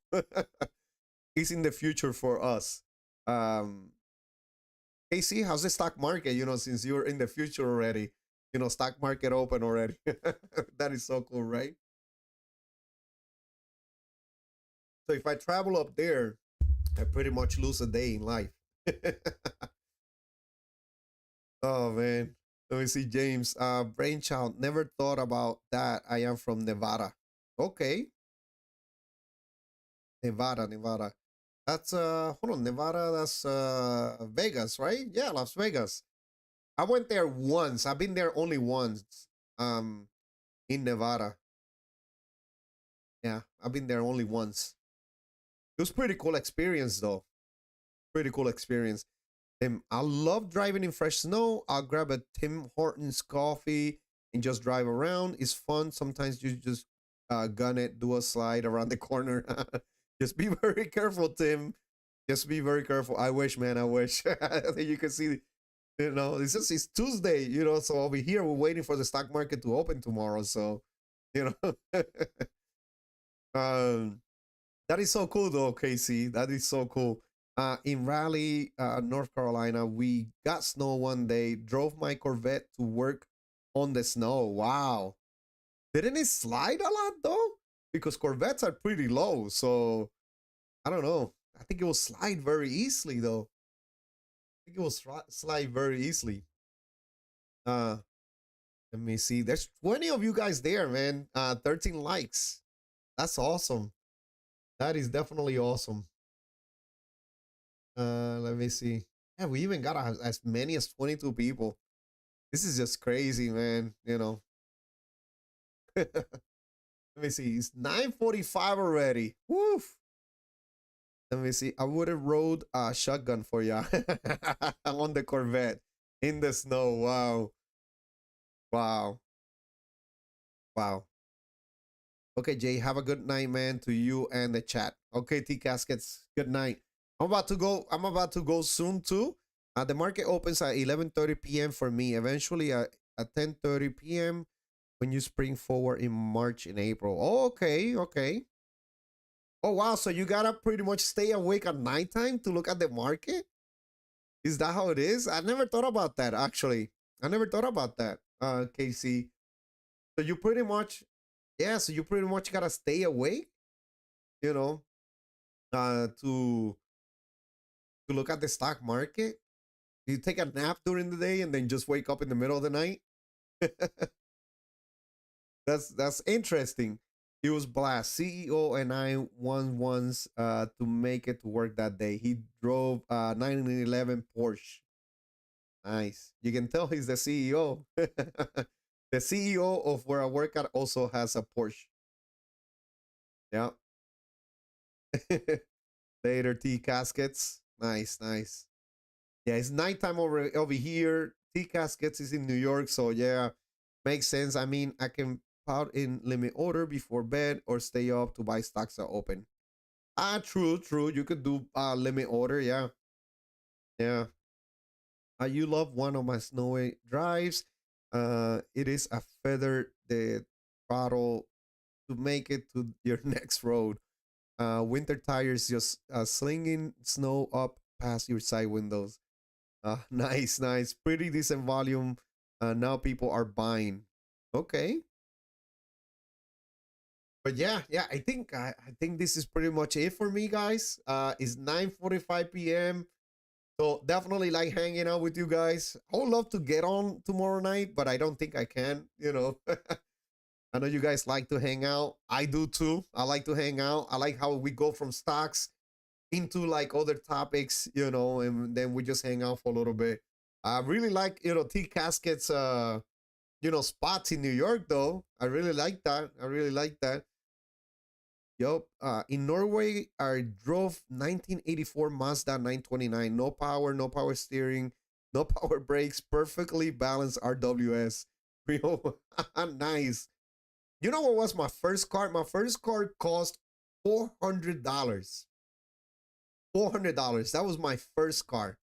It's in the future for us. Um, KC, how's the stock market? Since you're in the future already, stock market open already. That is so cool, right? So if I travel up there, I pretty much lose a day in life. Oh man. Let me see, James. Brainchild, never thought about that. I am from Nevada. Okay. Nevada, Nevada. That's hold on, Nevada, that's Vegas, right? Yeah, Las Vegas. I went there once. I've been there only once. Um in Nevada. Yeah, I've been there only once. It was pretty cool experience though. Pretty cool experience. I love driving in fresh snow. I'll grab a Tim Hortons coffee and just drive around. It's fun. Sometimes you just gun it, do a slide around the corner. Just be very careful, Tim. Just be very careful. I wish, man. I wish you can see. It's Tuesday. So over here we're waiting for the stock market to open tomorrow. So, you know, um, that is so cool, though, Casey. That is so cool. In Raleigh, North Carolina, we got snow one day. Drove my Corvette to work on the snow. Wow. Didn't it slide a lot, though? Because Corvettes are pretty low. So, I don't know. I think it will slide very easily, though. I think it will slide very easily. Uh, Let me see. There's 20 of you guys there, man. 13 likes. That's awesome. That is definitely awesome. Let me see. Yeah, we even got as many as 22 people. This is just crazy, man. Let me see. It's 9:45 already. Woof. Let me see. I would have rode a shotgun for ya on the Corvette. In the snow. Wow. Wow. Wow. Okay, Jay, have a good night, man, to you and the chat. Okay, T Caskets, good night. I'm about to go soon too. The market opens at 11:30 p.m. for me. Eventually at 10:30 p.m. when you spring forward in March and April. Oh, okay, okay. Oh wow, so you gotta pretty much stay awake at nighttime to look at the market? Is that how it is? I never thought about that actually. I never thought about that, KC. So you pretty much, yeah, so you pretty much gotta stay awake, you know, to look at the stock market. You take a nap during the day and then just wake up in the middle of the night. That's interesting. He was blessed. CEO and I won once to make it to work that day. He drove a 1911 Porsche. Nice. You can tell he's the CEO. The CEO of where I work at also has a Porsche. Yeah. Later tea caskets. Nice, nice. Yeah, it's nighttime over here. Tea caskets is in New York, so yeah, makes sense. I mean, I can put in limit order before bed or stay up to buy stocks that open. Ah, true, true. You could do limit order, yeah. Yeah. You love one of my snowy drives. It is a feather the throttle to make it to your next road. Winter tires just slinging snow up past your side windows. Nice, nice. Pretty decent volume. Now people are buying. Okay. But yeah, yeah, I think this is pretty much it for me, guys. It's 9:45 p.m. So definitely like hanging out with you guys. I would love to get on tomorrow night, but I don't think I can, you know. I know you guys like to hang out. I do too. I like to hang out. I like how we go from stocks into like other topics, you know, and then we just hang out for a little bit. I really like, you know, T Casket's you know, spots in New York though. I really like that. I really like that. Yup. In Norway, I drove 1984 Mazda 929. No power, no power steering, no power brakes, perfectly balanced RWS. Real nice. You know what was my first car? My first car cost $400. $400. That was my first car.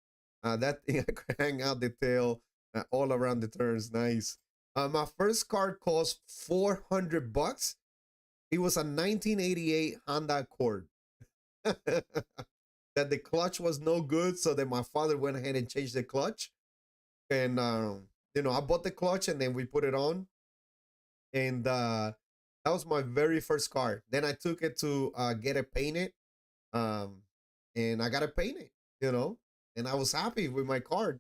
That thing I could hang out the tail all around the turns. Nice. My first car cost $400. It was a 1988 Honda Accord. That the clutch was no good, so then my father went ahead and changed the clutch. And you know, I bought the clutch and then we put it on. And that was my very first car. Then I took it to get it painted. Um, and I got it painted, you know, and I was happy with my car. It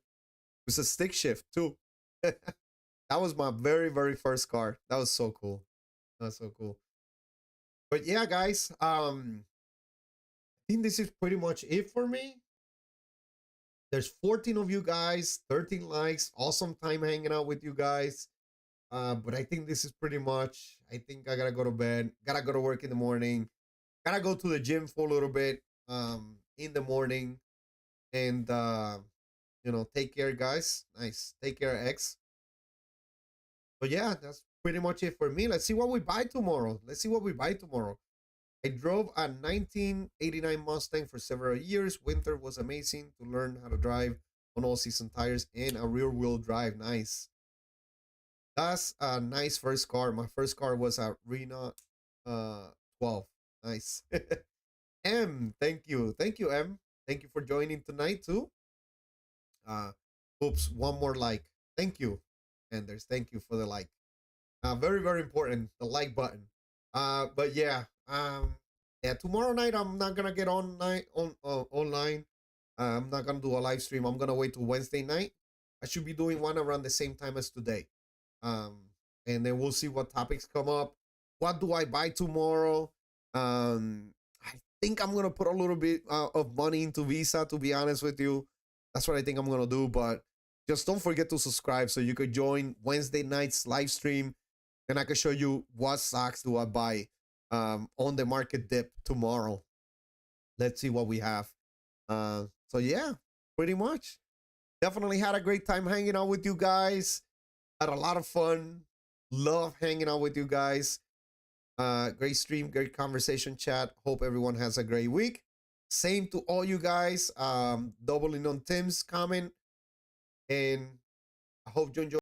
was a stick shift too. That was my very, very first car. That was so cool. That's so cool. But yeah, guys, I think this is pretty much it for me. There's 14 of you guys, 13 likes. Awesome time hanging out with you guys. But I think this is pretty much. I think I gotta go to bed. Gotta go to work in the morning. Gotta go to the gym for a little bit in the morning. And you know, take care, guys. Nice. Take care, X. But yeah, that's pretty much it for me. Let's see what we buy tomorrow. Let's see what we buy tomorrow. I drove a 1989 Mustang for several years. Winter was amazing to learn how to drive on all season tires and a rear wheel drive. Nice. That's a nice first car. My first car was a Renault 12. Nice. M, thank you. Thank you, M. Thank you for joining tonight too. Uh oops, one more like. Thank you. And there's thank you for the like. Very, very important, the like button. But yeah, yeah, tomorrow night I'm not gonna get online. I'm not gonna do a live stream. I'm gonna wait till Wednesday night. I should be doing one around the same time as today. Um, and then we'll see what topics come up. What do I buy tomorrow? I think I'm gonna put a little bit of money into Visa. To be honest with you, that's what I think I'm gonna do. But just don't forget to subscribe so you could join Wednesday night's live stream, and I can show you what stocks do I buy on the market dip tomorrow. Let's see what we have. So yeah, pretty much. Definitely had a great time hanging out with you guys. Had a lot of fun. Love hanging out with you guys. Great stream, great conversation chat. Hope everyone has a great week. Same to all you guys. Doubling on Tim's comment. And I hope you enjoy.